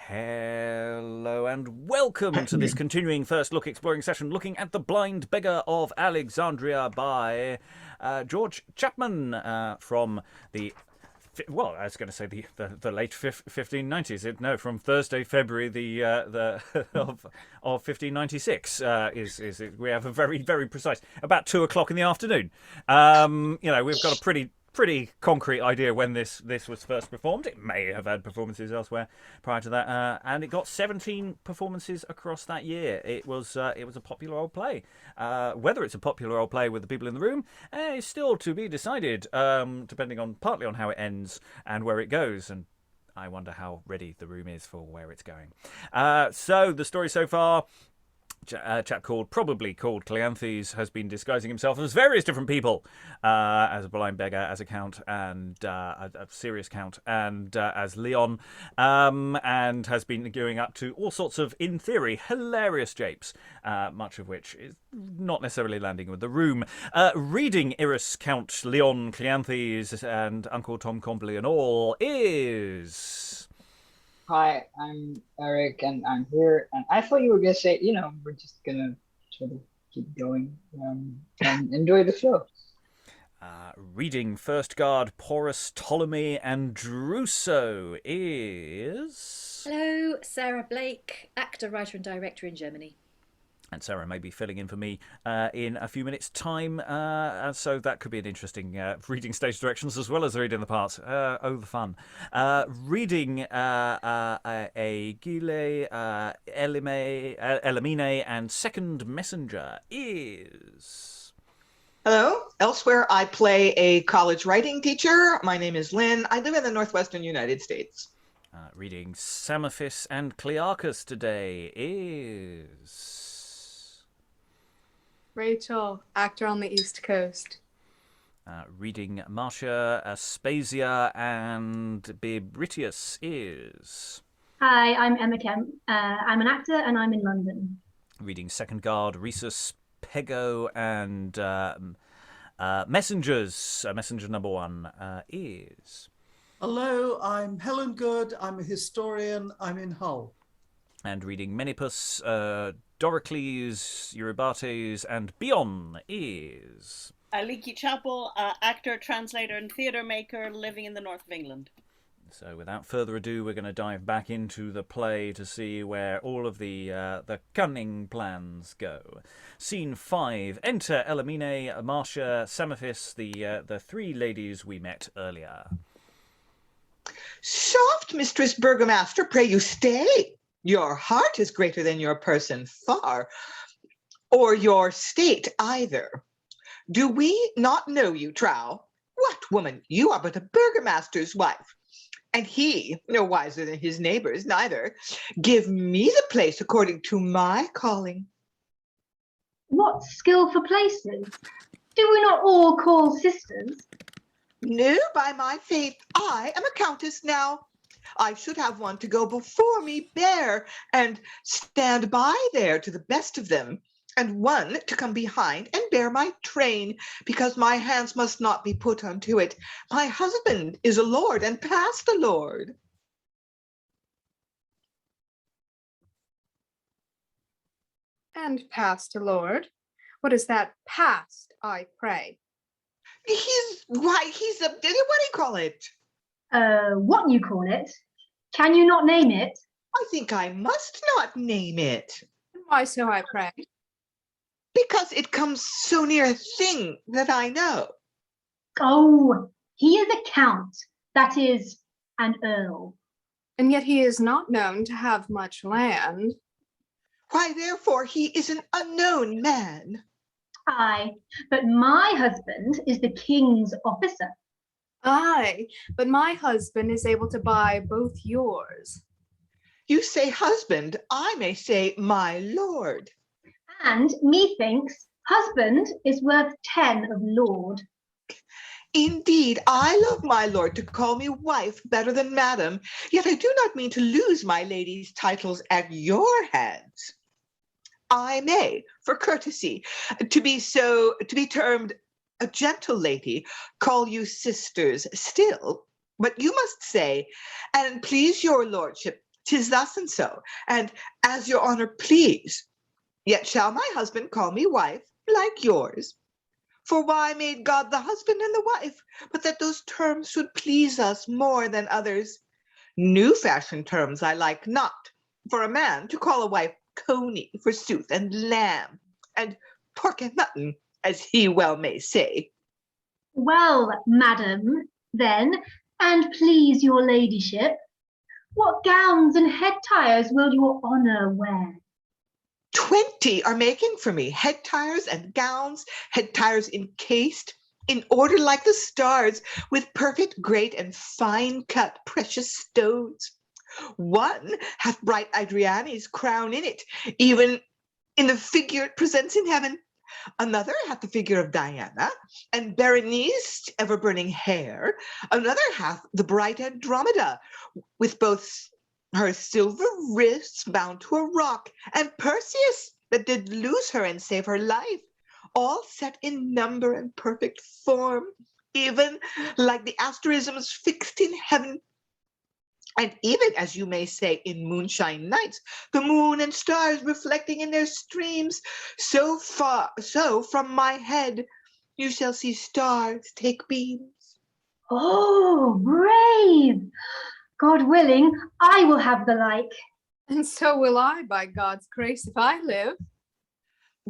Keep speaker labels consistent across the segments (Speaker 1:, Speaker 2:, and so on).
Speaker 1: Hello and welcome to this continuing first look exploring session looking at The Blind Beggar of Alexandria by George Chapman from the... Well, I was going to say the late 1590s. No, from Thursday, February of 1596. We have a very, very precise about 2 o'clock in the afternoon. We've got a pretty concrete idea when this was first performed. It may have had performances elsewhere prior to that, and it got 17 performances across that year. It was a popular old play. Whether it's a popular old play with the people in the room is still to be decided, depending partly on how it ends and where it goes. And I wonder how ready the room is for where it's going. So the story so far. A chap probably called Cleanthes has been disguising himself as various different people, as a blind beggar, as a count, and a serious count, and as Leon, and has been going up to all sorts of, in theory, hilarious japes, much of which is not necessarily landing with the room. Reading Irus, Count Leon Cleanthes, and Uncle Tom Combley and all is...
Speaker 2: Hi, I'm Eric, and I'm here. And I thought you were going to say, we're just going to sort of keep going and enjoy the show.
Speaker 1: Reading First Guard, Porus, Ptolemy, and Druso is...
Speaker 3: Hello, Sarah Blake, actor, writer, and director in Germany.
Speaker 1: And Sarah may be filling in for me in a few minutes' time, so that could be an interesting reading stage directions as well as reading the parts. The fun. Reading Aegiale, Elimine, and Second Messenger is...
Speaker 4: Hello. Elsewhere, I play a college writing teacher. My name is Lynn. I live in the northwestern United States.
Speaker 1: Reading Samaphis and Clearchus today is...
Speaker 5: Rachael, actor on the East Coast.
Speaker 1: Reading Martia, Aspasia, and Bebritius is...
Speaker 6: Hi, I'm Emma Kemp. I'm an actor and I'm in London.
Speaker 1: Reading Second Guard, Rhesus, Pego, and Messengers. Messenger number 1 is...
Speaker 7: Hello, I'm Helen Good. I'm a historian. I'm in Hull.
Speaker 1: And reading Menippus, Doricles, Euribates, and Bion is...
Speaker 8: Aliki, Chapple, actor, translator, and theatre maker living in the north of England.
Speaker 1: So without further ado, we're going to dive back into the play to see where all of the cunning plans go. Scene 5. Enter Elimine, Martia, Samaphis, the 3 ladies we met earlier.
Speaker 4: Soft, Mistress Burgomaster, pray you stay. Your heart is greater than your person far, or your state either. Do we not know you, trow? What, woman, you are but a burgomaster's wife, and he, no wiser than his neighbors, neither. Give me the place according to my calling.
Speaker 6: What skillful places? Do we not all call sisters?
Speaker 4: No, by my faith, I am a countess now. I should have one to go before me bear and stand by there to the best of them, and one to come behind and bear my train, because my hands must not be put unto it. My husband is a lord and past a lord.
Speaker 5: And past a lord? What is that past, I pray?
Speaker 4: He's what do you call it?
Speaker 6: What you call it? Can you not name it?
Speaker 4: I think I must not name it.
Speaker 5: Why so, I pray?
Speaker 4: Because it comes so near a thing that I know.
Speaker 6: Oh, he is a count, that is, an earl.
Speaker 5: And yet he is not known to have much land.
Speaker 4: Why, therefore, he is an unknown man.
Speaker 6: Aye, but my husband is the king's officer.
Speaker 5: Aye, but my husband is able to buy both yours.
Speaker 4: You say husband, I may say my lord.
Speaker 6: And methinks husband is worth 10 of lord.
Speaker 4: Indeed, I love my lord to call me wife better than madam, yet I do not mean to lose my lady's titles at your hands. I may, for courtesy, to be termed a gentle lady, call you sisters still, but you must say, and please your lordship, 'Tis thus and so, and as your honor please. Yet shall my husband call me wife, like yours. For why made God the husband and the wife, but that those terms should please us more than others? New-fashioned terms I like not, for a man to call a wife coney, forsooth, and lamb, and pork and mutton, as he well may say.
Speaker 6: Well, madam, then, and please your ladyship, what gowns and head tires will your honour wear?
Speaker 4: 20 are making for me head tires and gowns, head tires encased, in order like the stars, with perfect great and fine cut precious stones. One hath bright Adriane's crown in it, even in the figure it presents in heaven. Another hath the figure of Diana, and Berenice ever-burning hair. Another hath the bright Andromeda, with both her silver wrists bound to a rock, and Perseus that did lose her and save her life, all set in number and perfect form, even like the asterisms fixed in heaven. And even, as you may say, in moonshine nights, the moon and stars reflecting in their streams, so from my head you shall see stars take beams.
Speaker 6: Oh, brave! God willing, I will have the like.
Speaker 5: And so will I, by God's grace, if I live.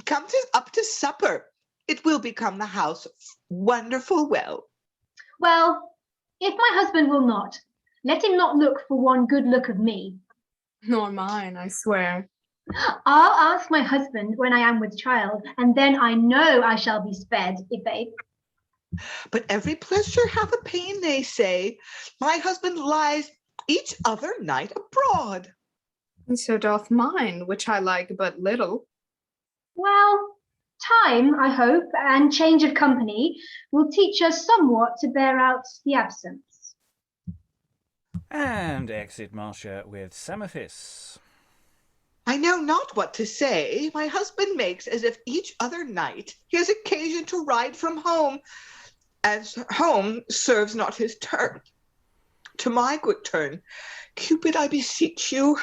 Speaker 4: Come up to supper. It will become the house wonderful well.
Speaker 6: Well, if my husband will not, let him not look for one good look of me.
Speaker 5: Nor mine, I swear.
Speaker 6: I'll ask my husband when I am with child, and then I know I shall be sped, if they...
Speaker 4: But every pleasure hath a pain, they say. My husband lies each other night abroad.
Speaker 5: And so doth mine, which I like but little.
Speaker 6: Well, time, I hope, and change of company will teach us somewhat to bear out the absence.
Speaker 1: And exit Martia with Samaphis.
Speaker 4: I know not what to say. My husband makes as if each other night he has occasion to ride from home, as home serves not his turn. To my good turn, Cupid, I beseech you.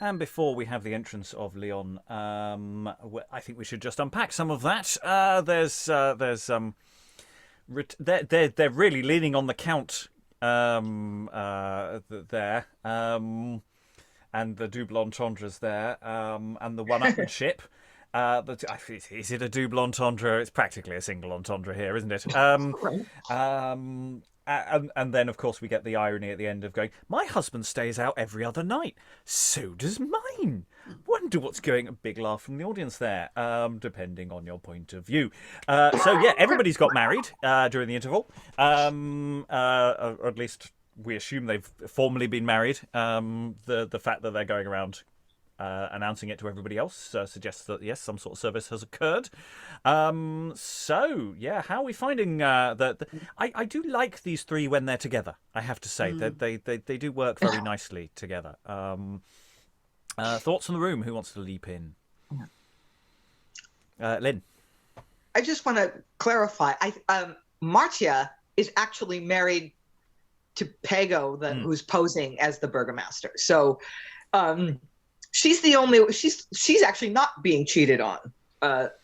Speaker 1: And before we have the entrance of Leon, I think we should just unpack some of that. They're really leaning on the Count there, and the double entendres there, and the one-upmanship. Is it a double entendre? It's practically a single entendre here, isn't it? And then, of course, we get the irony at the end of going, my husband stays out every other night. So does mine. Wonder what's going on. Big laugh from the audience there, depending on your point of view. So, yeah, everybody's got married during the interval. Or at least we assume they've formally been married. The fact that they're going around announcing it to everybody else suggests that, yes, some sort of service has occurred. So, yeah, how are we finding that? I do like these three when they're together, I have to say. They do work very nicely together. Thoughts on the room? Who wants to leap in? Lynn.
Speaker 4: I just want to clarify. Martia is actually married to Pego, who's posing as the burgomaster. So, she's the only. She's actually not being cheated on.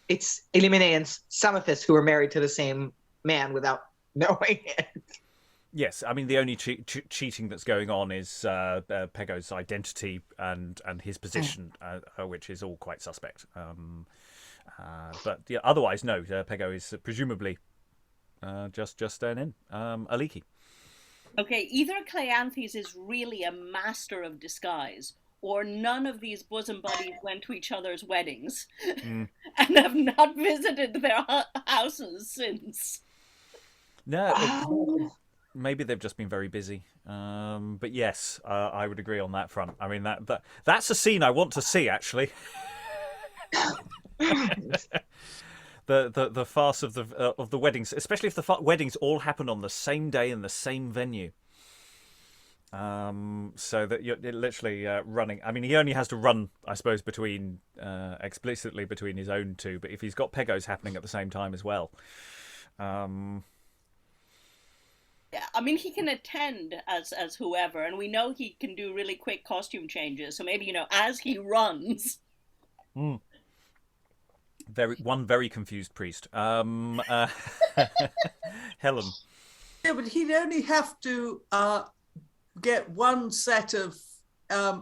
Speaker 4: It's Elimine and Samaphis who are married to the same man without knowing it.
Speaker 1: Yes, I mean the only cheating that's going on is Pego's identity and his position, which is all quite suspect. But yeah, otherwise, no. Pego is presumably just staying in. Aliki.
Speaker 8: Okay, either Cleanthes is really a master of disguise, or none of these bosom buddies went to each other's weddings and have not visited their houses since.
Speaker 1: No, maybe they've just been very busy. But yes, I would agree on that front. I mean, that's a scene I want to see, actually. The farce of the weddings, especially if the weddings all happen on the same day in the same venue. So that you're literally running. I mean, he only has to run, I suppose, between explicitly between his own two. But if he's got Pegos happening at the same time as well,
Speaker 8: Yeah, I mean, he can attend as whoever, and we know he can do really quick costume changes. So maybe, as he runs.
Speaker 1: Very confused priest. Helen.
Speaker 7: Yeah, but he'd only have to get one set of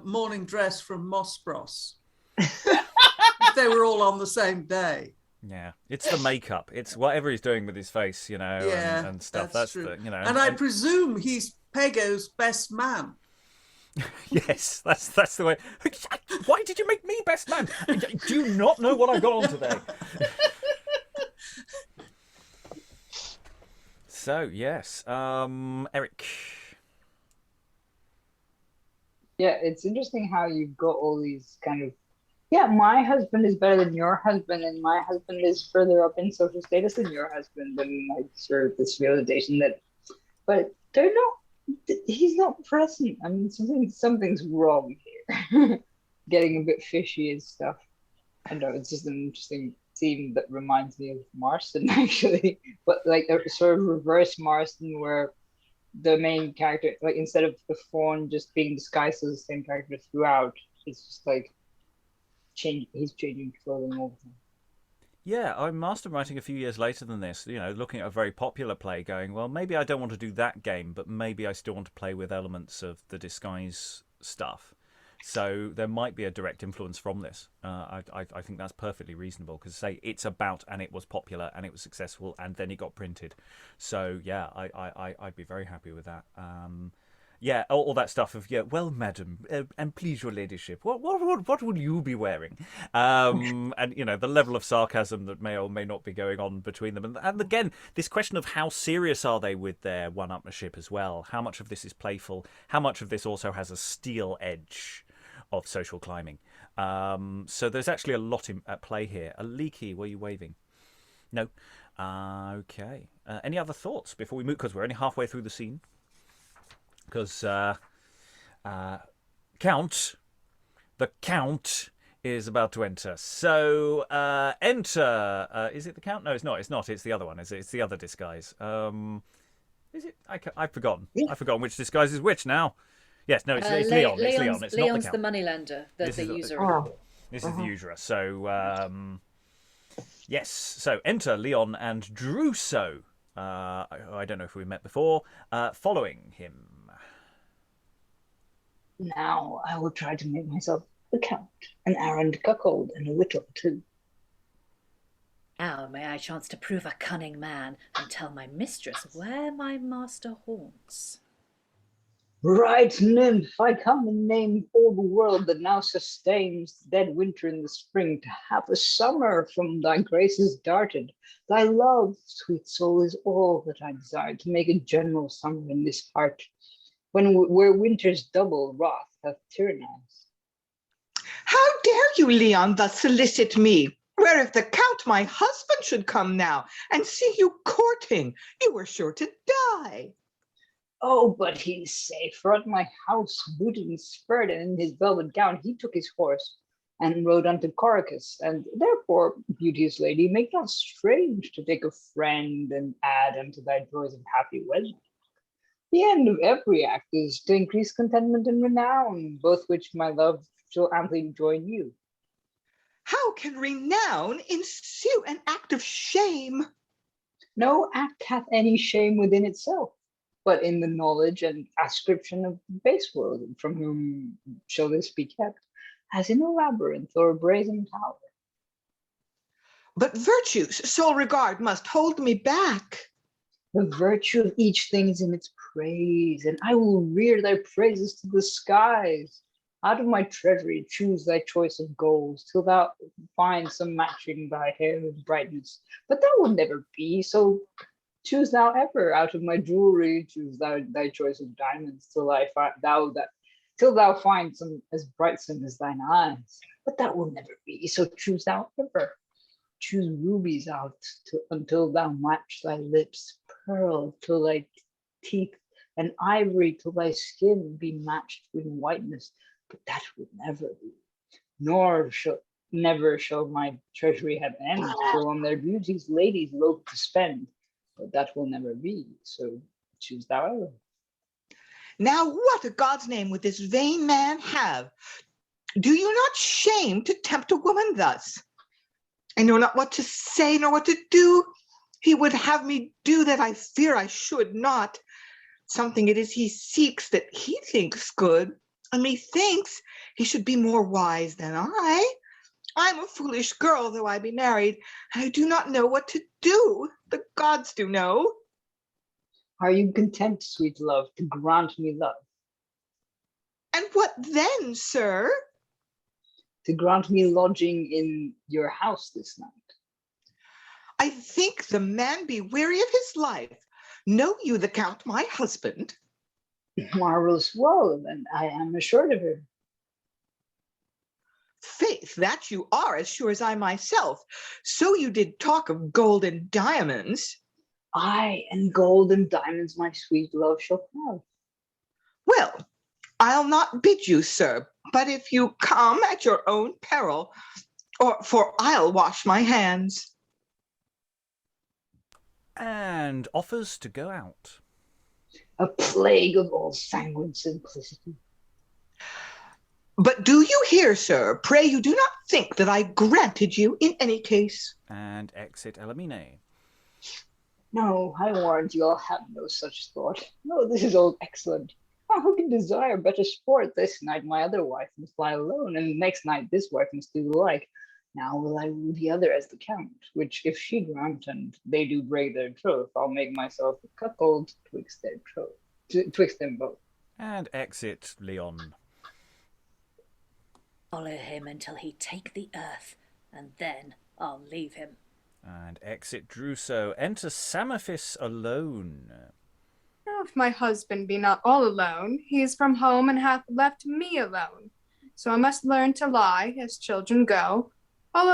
Speaker 7: morning dress from Mossbros. If they were all on the same day.
Speaker 1: Yeah, it's the makeup. It's whatever he's doing with his face,
Speaker 7: Yeah,
Speaker 1: and stuff.
Speaker 7: that's
Speaker 1: The,
Speaker 7: true. And I presume he's Pego's best man.
Speaker 1: Yes, that's the way. Why did you make me best man? Do you not know what I've got on today? So yes, Eric.
Speaker 2: Yeah, it's interesting how you've got all these kind of, my husband is better than your husband, and my husband is further up in social status than your husband, and like sort of this realization that, but they're not, he's not present. I mean, something's wrong here. Getting a bit fishy and stuff. I don't know, it's just an interesting theme that reminds me of Marston, actually, but like a sort of reverse Marston where the main character, like instead of the fawn just being disguised as the same character throughout, it's just like he's changing clothing all the time.
Speaker 1: Yeah, I'm master writing a few years later than this, looking at a very popular play going, well, maybe I don't want to do that game, but maybe I still want to play with elements of the disguise stuff. So there might be a direct influence from this. I think that's perfectly reasonable because, say, it's about and it was popular and it was successful and then it got printed. So, yeah, I'd be very happy with that. Yeah, all that stuff of, well, madam, and please, your ladyship, what will you be wearing? And, the level of sarcasm that may or may not be going on between them. And again, this question of how serious are they with their one-upmanship as well? How much of this is playful? How much of this also has a steel edge of social climbing? So there's actually a lot at play here. Aliki, were you waving? No? Okay. Any other thoughts before we move? Because we're only halfway through the scene. Because the Count is about to enter. So enter. Is it the Count? No, it's not. It's not. It's the other one. It's the other disguise. Is it? I've forgotten. Yeah. I've forgotten which disguise is which now. Yes, no, it's Leon. It's Leon. It's
Speaker 3: Leon's
Speaker 1: not
Speaker 3: the moneylender, the usurer.
Speaker 1: This is the usurer. So yes. So enter Leon and Druso. I don't know if we met before. Following him.
Speaker 2: Now I will try to make myself the Count, an errand cuckold, and a whittle too.
Speaker 3: Now may I chance to prove a cunning man and tell my mistress where my master haunts.
Speaker 2: Right, nymph, I come and name all the world that now sustains the dead winter in the spring to have a summer from thy graces darted. Thy love, sweet soul, is all that I desire to make a general summer in this heart, where winter's double wrath hath tyrannized.
Speaker 4: How dare you, Leon, thus solicit me? Where if the Count, my husband, should come now and see you courting, you were sure to die.
Speaker 2: Oh, but he's safe, for at my house, booted and spurred, and in his velvet gown, he took his horse and rode unto Coricus. And therefore, beauteous lady, make not strange to take a friend and add unto thy joys of happy wedlock. The end of every act is to increase contentment and renown, both which my love shall amply join you.
Speaker 4: How can renown ensue an act of shame?
Speaker 2: No act hath any shame within itself, but in the knowledge and ascription of the base world, from whom shall this be kept, as in a labyrinth or a brazen tower.
Speaker 4: But virtue's sole regard must hold me back.
Speaker 2: The virtue of each thing is in its praise, and I will rear thy praises to the skies. Out of my treasury choose thy choice of goals, till thou find some matching thy hair with brightness. But that will never be, so choose thou ever. Out of my jewelry choose thy choice of diamonds, till thou find some as brightsome as thine eyes. But that will never be, so choose thou ever. Choose rubies out until thou match thy lips, pearl till thy teeth, and ivory till thy skin be matched in whiteness. But that will never be. Nor never shall my treasury have end, till on their beauties ladies loathe to spend. But that will never be. So choose thou ever.
Speaker 4: Now what a God's name would this vain man have? Do you not shame to tempt a woman thus? I know not what to say nor what to do. He would have me do that I fear I should not. Something it is he seeks that he thinks good, and methinks he should be more wise than I. I'm a foolish girl, though I be married, and I do not know what to do. The gods do know.
Speaker 2: Are you content, sweet love, to grant me love?
Speaker 4: And what then, sir?
Speaker 2: To grant me lodging in your house this night.
Speaker 4: I think the man be weary of his life. Know you the Count, my husband?
Speaker 2: Marvelous well, then I am assured of her.
Speaker 4: Faith, that you are, as sure as I myself. So you did talk of gold and diamonds.
Speaker 2: Aye, and gold and diamonds my sweet love shall have.
Speaker 4: Well, I'll not bid you, sir, but if you come at your own peril, for I'll wash my hands.
Speaker 1: And offers to go out.
Speaker 2: A plague of all sanguine simplicity.
Speaker 4: But do you hear, sir? Pray you do not think that I granted you in any case.
Speaker 1: And exit Elimine.
Speaker 2: No, I warrant you, I'll have no such thought. No, this is all excellent. Who can desire better sport? This night my other wife must lie alone, and next night this wife must do the like. Now will I woo the other as the count, which if she grant and they do break their troth, I'll make myself a cuckold twixt them both.
Speaker 1: And exit Leon.
Speaker 3: Follow him until he take the earth, and then I'll leave him.
Speaker 1: And exit Druso. Enter Samaphis alone.
Speaker 5: Now, if my husband be not all alone, he is from home and hath left me alone. So I must learn to lie, as children go, all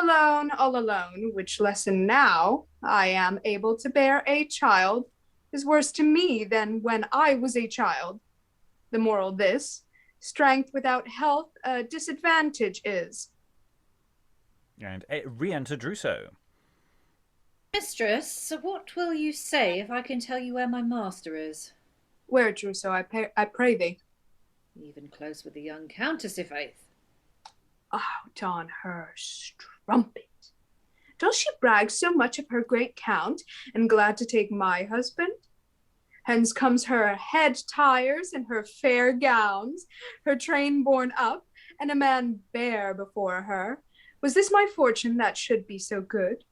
Speaker 5: alone, which lesson now I am able to bear a child is worse to me than when I was a child. The moral this, strength without health a disadvantage is.
Speaker 1: And re-enter Druso.
Speaker 3: Mistress, what will you say if I can tell you where my master is?
Speaker 5: Where, Druso, I pray thee?
Speaker 3: Even close with the young countess, i' faith.
Speaker 5: Out on her strumpet. Does she brag so much of her great count, and glad to take my husband? Hence comes her head tires and her fair gowns, her train borne up, and a man bare before her. Was this my fortune that should be so good?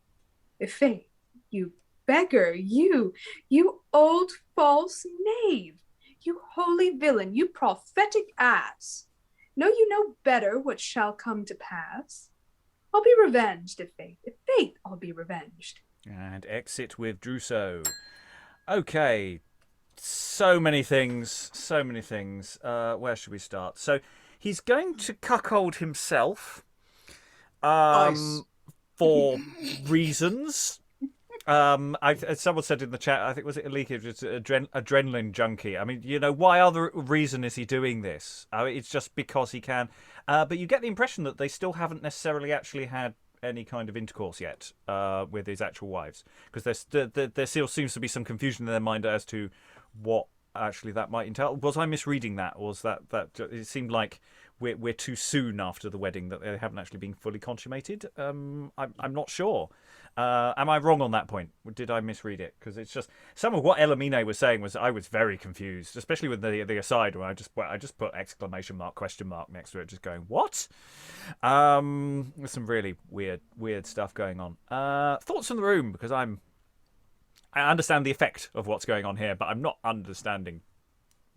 Speaker 5: I' faith, you beggar, you old false knave, you holy villain, you prophetic ass. Know you no better what shall come to pass? I'll be revenged, if faith, I'll be revenged.
Speaker 1: And exit with Druso. Okay, so many things. Where should we start? So he's going to cuckold himself for reasons. Someone said in the chat, I think was it Aliki, just adrenaline junkie. I mean, why other reason is he doing this? It's just because he can. But you get the impression that they still haven't necessarily actually had any kind of intercourse yet with his actual wives, because there still seems to be some confusion in their mind as to what actually that might entail. Was I misreading that, or was that it seemed like we're too soon after the wedding, that they haven't actually been fully consummated? I'm not sure. Am I wrong on that point? Did I misread it? Because it's just some of what Elimine was saying was I was very confused, especially with the aside where I just put exclamation mark, question mark next to it, just going what? There's some really weird stuff going on. Thoughts from the room, because I understand the effect of what's going on here, but I'm not understanding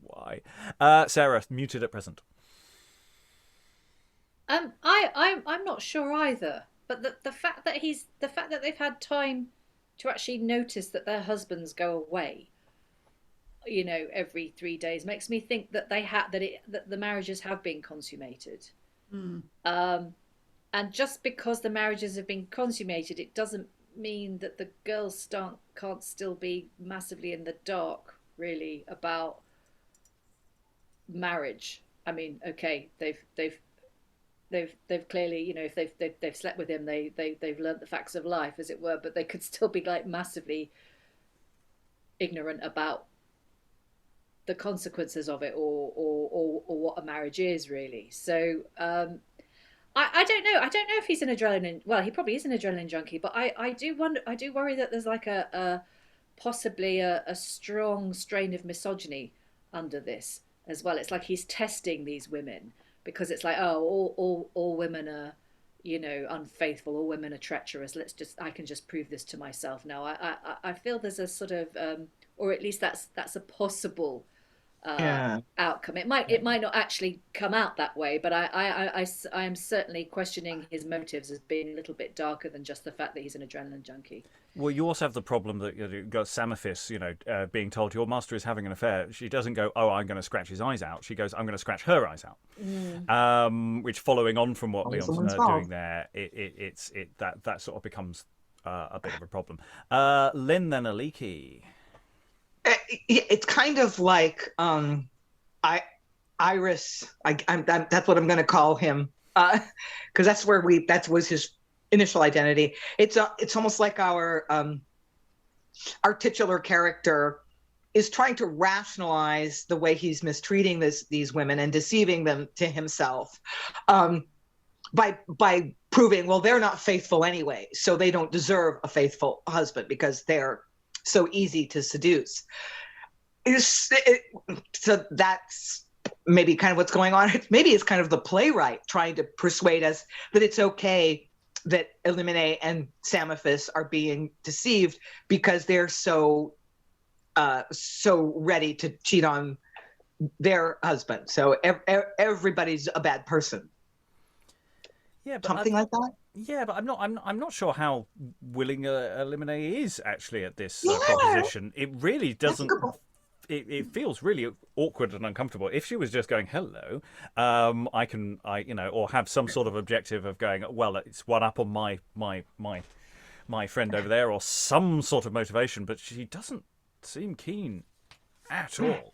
Speaker 1: why. Sarah, muted at present.
Speaker 3: I'm not sure either. But the fact that they've had time to actually notice that their husbands go away, every 3 days, makes me think that that the marriages have been consummated. And just because the marriages have been consummated, it doesn't mean that the girls can't still be massively in the dark, really, about marriage. I mean, okay, they've clearly, if they've slept with him, they've learnt the facts of life, as it were, but they could still be like massively ignorant about the consequences of it, or what a marriage is really. So I don't know. I don't know if he's an adrenaline. Well, he probably is an adrenaline junkie, but I do wonder. I do worry that there's like possibly a strong strain of misogyny under this as well. It's like he's testing these women, because it's like, oh, all women are, unfaithful. All women are treacherous. I can just prove this to myself. No, I feel there's a sort of, or at least that's a possible outcome. It might not actually come out that way, but I am certainly questioning his motives as being a little bit darker than just the fact that he's an adrenaline junkie.
Speaker 1: Well, you also have the problem that you've got Samaphis, being told your master is having an affair. She doesn't go, oh, I'm going to scratch his eyes out. She goes, I'm going to scratch her eyes out. Which, following on from what Leon's doing there, that sort of becomes a bit of a problem. Lynn, then Aliki.
Speaker 4: It's kind of like Irus. That's what I'm going to call him, because that was his initial identity. It's almost like our titular character is trying to rationalize the way he's mistreating these women and deceiving them to himself, by proving, well, they're not faithful anyway, so they don't deserve a faithful husband because they're so easy to seduce. So that's maybe kind of what's going on. Maybe it's kind of the playwright trying to persuade us that it's okay that Elimine and Samaphis are being deceived because they're so ready to cheat on their husband. So everybody's a bad person.
Speaker 1: Yeah, but
Speaker 4: something like that.
Speaker 1: Yeah, but I'm not sure how willing Elimine is actually at this proposition. It really doesn't. It feels really awkward and uncomfortable. If she was just going hello, or have some sort of objective of going, well, it's one up on my friend over there, or some sort of motivation. But she doesn't seem keen at all.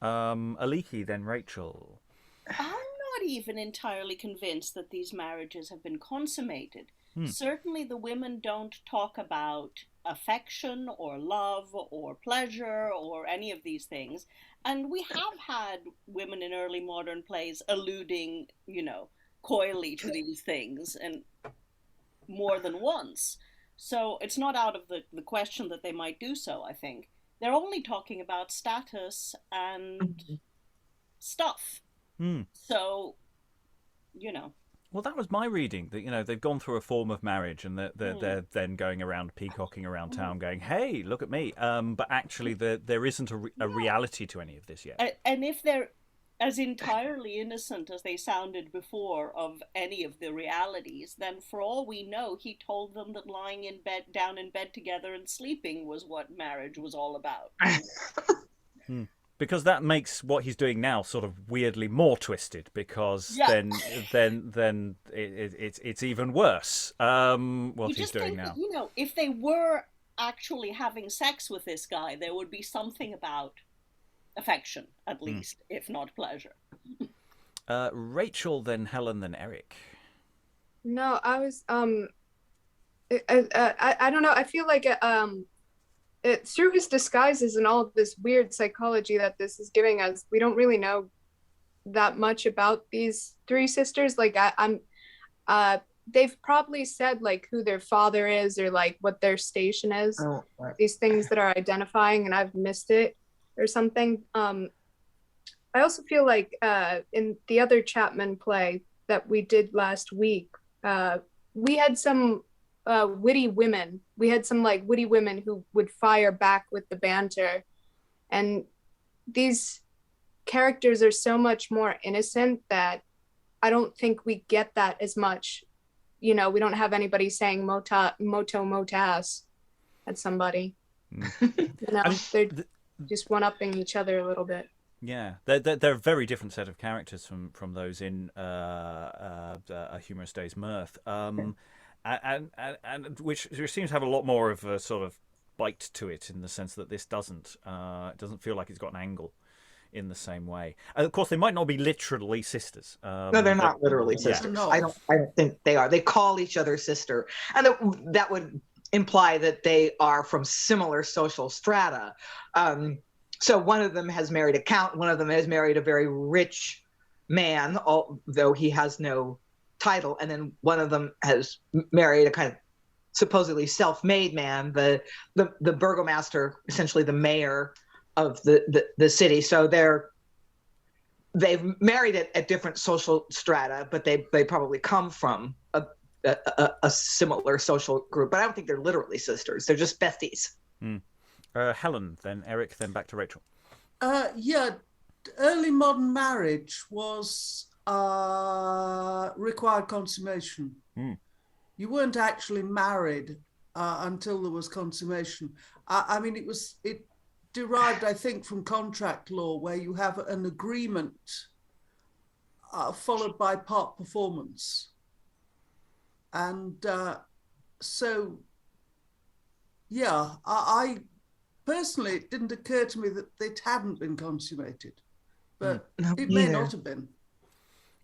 Speaker 1: Aliki, then Rachael.
Speaker 8: I'm not even entirely convinced that these marriages have been consummated. Certainly the women don't talk about affection or love or pleasure or any of these things. And we have had women in early modern plays alluding, coyly to these things, and more than once. So it's not out of the question that they might do so, I think. They're only talking about status and stuff. So,
Speaker 1: Well, that was my reading, that, they've gone through a form of marriage and they're then going around peacocking around town going, hey, look at me. But actually there isn't a reality to any of this yet.
Speaker 8: And if they're as entirely innocent as they sounded before of any of the realities, then for all we know, he told them that lying down in bed together and sleeping was what marriage was all about.
Speaker 1: Because that makes what he's doing now sort of weirdly more twisted, because then it's even worse what he's doing now.
Speaker 8: That, if they were actually having sex with this guy, there would be something about affection, at least, if not pleasure.
Speaker 1: Rachael, then Helen, then Eric.
Speaker 5: No, I was I don't know. I feel like it's through his disguises and all of this weird psychology that this is giving us. We don't really know that much about these three sisters. Like they've probably said like who their father is or like what their station is. Oh, right. These things that are identifying, and I've missed it or something. I also feel like in the other Chapman play that we did last week, we had some witty women. We had some like witty women who would fire back with the banter, and these characters are so much more innocent that I don't think we get that as much. We don't have anybody saying motas at somebody. They're just one-upping each other a little bit.
Speaker 1: Yeah, they're a very different set of characters from those in A Humorous Day's Mirth. And which seems to have a lot more of a sort of bite to it, in the sense that this doesn't feel like it's got an angle in the same way. And of course, they might not be literally sisters.
Speaker 4: No, they're not literally sisters.
Speaker 7: No.
Speaker 4: I don't think they are. They call each other sister, and that would imply that they are from similar social strata. So one of them has married a count, one of them has married a very rich man, although he has no title, and then one of them has married a kind of supposedly self-made man, the burgomaster, essentially the mayor of the city. So they've married at different social strata, but they probably come from a similar social group. But I don't think they're literally sisters. They're just besties.
Speaker 1: Helen, then Eric, then back to Rachael.
Speaker 7: Yeah, early modern marriage was required consummation. You weren't actually married until there was consummation. I mean, it derived, I think, from contract law, where you have an agreement followed by part performance. And so, yeah, I personally, it didn't occur to me that it hadn't been consummated, but it may not have been.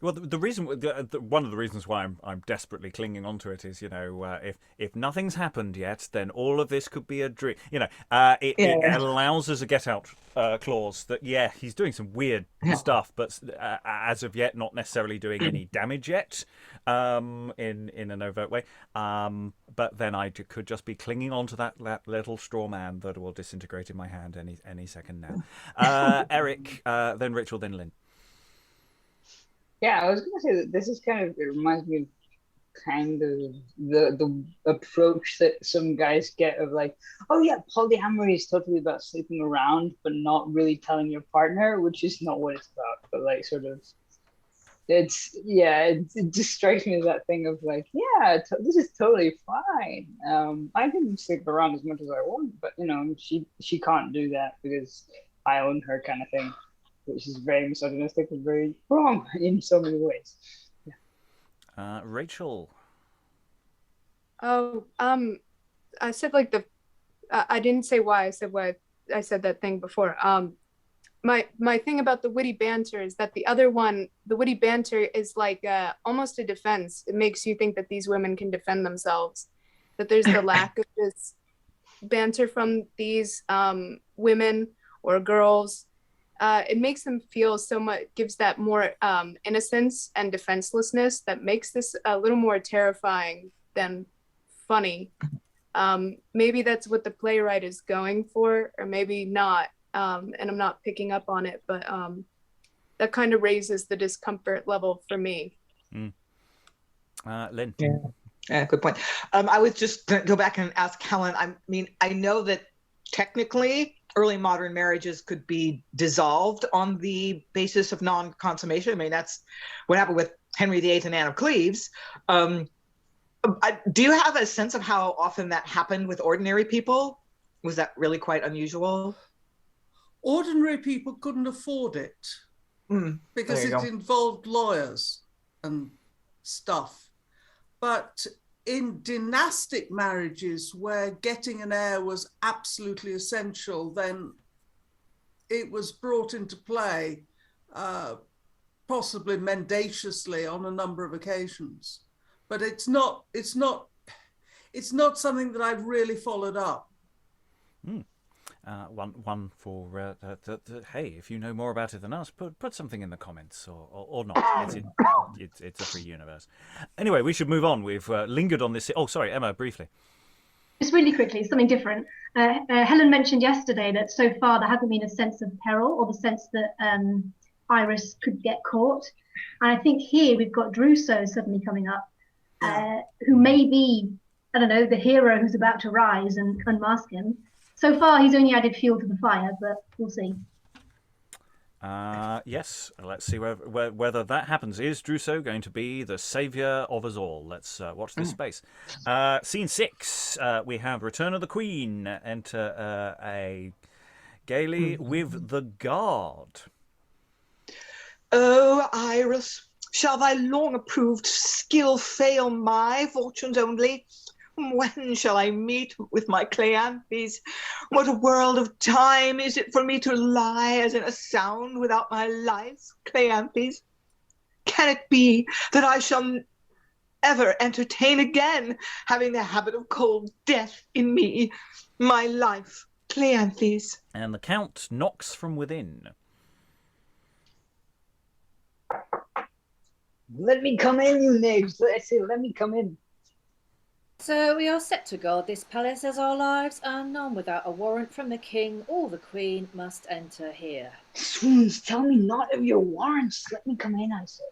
Speaker 1: Well, the reason, one of the reasons why I'm desperately clinging onto it is, if nothing's happened yet, then all of this could be a dream. It allows us a get-out clause that, he's doing some weird stuff, but as of yet, not necessarily doing any damage yet, in an overt way. But then I could just be clinging onto that little straw man that will disintegrate in my hand any second now. Eric, then Rachael, then Lynn.
Speaker 2: Yeah, I was going to say that this is it reminds me of kind of the approach that some guys get of like, oh yeah, polyamory is totally about sleeping around, but not really telling your partner, which is not what it's about. But like sort of, it just strikes me as that thing of like, this is totally fine. I can sleep around as much as I want, but she can't do that because I own her, kind of thing. Which is very misogynistic and very wrong in so many ways.
Speaker 1: Rachael.
Speaker 5: Oh, I said like I didn't say why I said why I said that thing before. My thing about the witty banter is that the witty banter is like almost a defense. It makes you think that these women can defend themselves, that there's the lack of this banter from these women or girls. It makes them feel so much, gives that more innocence and defenselessness that makes this a little more terrifying than funny. Maybe that's what the playwright is going for, or maybe not. And I'm not picking up on it, but that kind of raises the discomfort level for me.
Speaker 1: Lynn.
Speaker 4: Yeah, good point. I was just going to go back and ask Helen. I mean, I know that technically early modern marriages could be dissolved on the basis of non-consummation. I mean, that's what happened with Henry VIII and Anne of Cleves. Do you have a sense of how often that happened with ordinary people? Was that really quite unusual?
Speaker 7: Ordinary people couldn't afford it because it involved lawyers and stuff. But in dynastic marriages where getting an heir was absolutely essential, then it was brought into play, possibly mendaciously on a number of occasions. But it's not something that I've really followed up.
Speaker 1: One for hey, if you know more about it than us, put something in the comments or not. It's a free universe. Anyway, we should move on. We've lingered on this. Oh, sorry, Emma, briefly.
Speaker 6: Just really quickly, something different. Helen mentioned yesterday that so far there hasn't been a sense of peril or the sense that Irus could get caught. And I think here we've got Druso suddenly coming up, who may be, I don't know, the hero who's about to rise and unmask him. So far, he's only added fuel to the fire, but we'll see.
Speaker 1: Yes, let's see whether that happens. Is Druso going to be the saviour of us all? Let's watch this space. Scene 6, we have Return of the Queen. Enter Aegiale with the guard.
Speaker 4: Oh, Irus, shall thy long-approved skill fail my fortunes only? When shall I meet with my Cleanthes? What a world of time is it for me to lie as in a sound without my life, Cleanthes? Can it be that I shall ever entertain again, having the habit of cold death in me, my life Cleanthes.
Speaker 1: And the Count knocks from within.
Speaker 2: Let me come in, you knaves. I say, let me come in.
Speaker 3: So we are set to guard this palace as our lives, and none without a warrant from the king or the queen must enter here.
Speaker 2: Swoons, tell me not of your warrants. Let me come in, I say.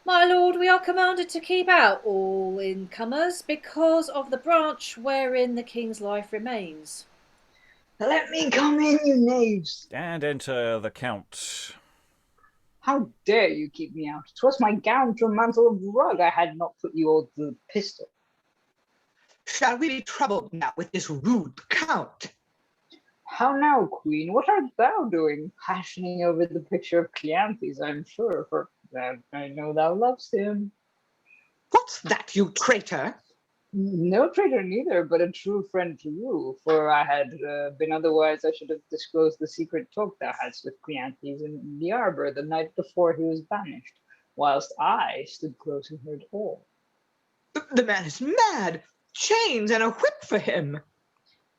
Speaker 3: My lord, we are commanded to keep out all incomers because of the branch wherein the king's life remains.
Speaker 2: Let me come in, you knaves.
Speaker 1: And enter the Count.
Speaker 2: How dare you keep me out? 'Twas my gown to a mantle of rug. I had not put you all to the pistol.
Speaker 4: Shall we be troubled now with this rude Count?
Speaker 2: How now, queen? What art thou doing? Passioning over the picture of Cleanthes, I'm sure, for that I know thou lovest him.
Speaker 4: What's that, you traitor?
Speaker 2: No traitor neither, but a true friend to you. For I had been otherwise, I should have disclosed the secret talk thou hadst with Cleanthes in the arbor the night before he was banished, whilst I stood close and heard all.
Speaker 4: The man is mad. Chains and a whip for him.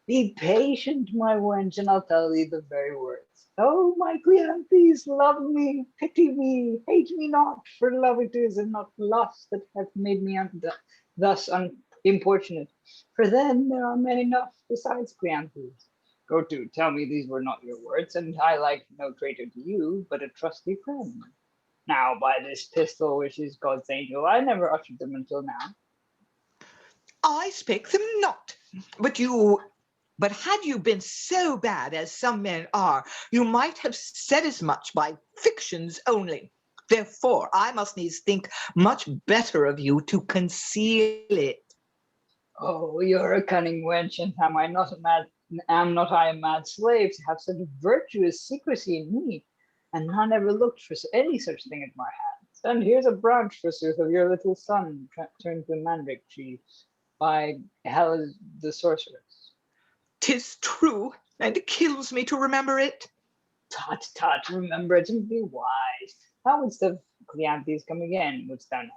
Speaker 2: Be patient, my wench, and I'll tell thee the very words. Oh, my Cleanthes, love me, pity me, hate me not, for love it is, and not lust that hath made me thus importunate. For then there are men enough besides Cleanthes. Go to, tell me these were not your words, and I like no traitor to you, but a trusty friend. Now, by this pistol, which is God's angel, I never uttered them until now.
Speaker 4: I spake them not, but had you been so bad as some men are, you might have said as much by fictions only. Therefore, I must needs think much better of you to conceal it.
Speaker 2: Oh, you're a cunning wench, and am not I a mad slave to have such virtuous secrecy in me? And none ever looked for any such thing at my hands. And here's a branch, forsooth, of your little son turned to a mandrake tree by Helen the sorceress.
Speaker 4: 'Tis true, and it kills me to remember it.
Speaker 2: Tut, tut, remember it and be wise. How wouldst have Cleanthes come again, wouldst thou not?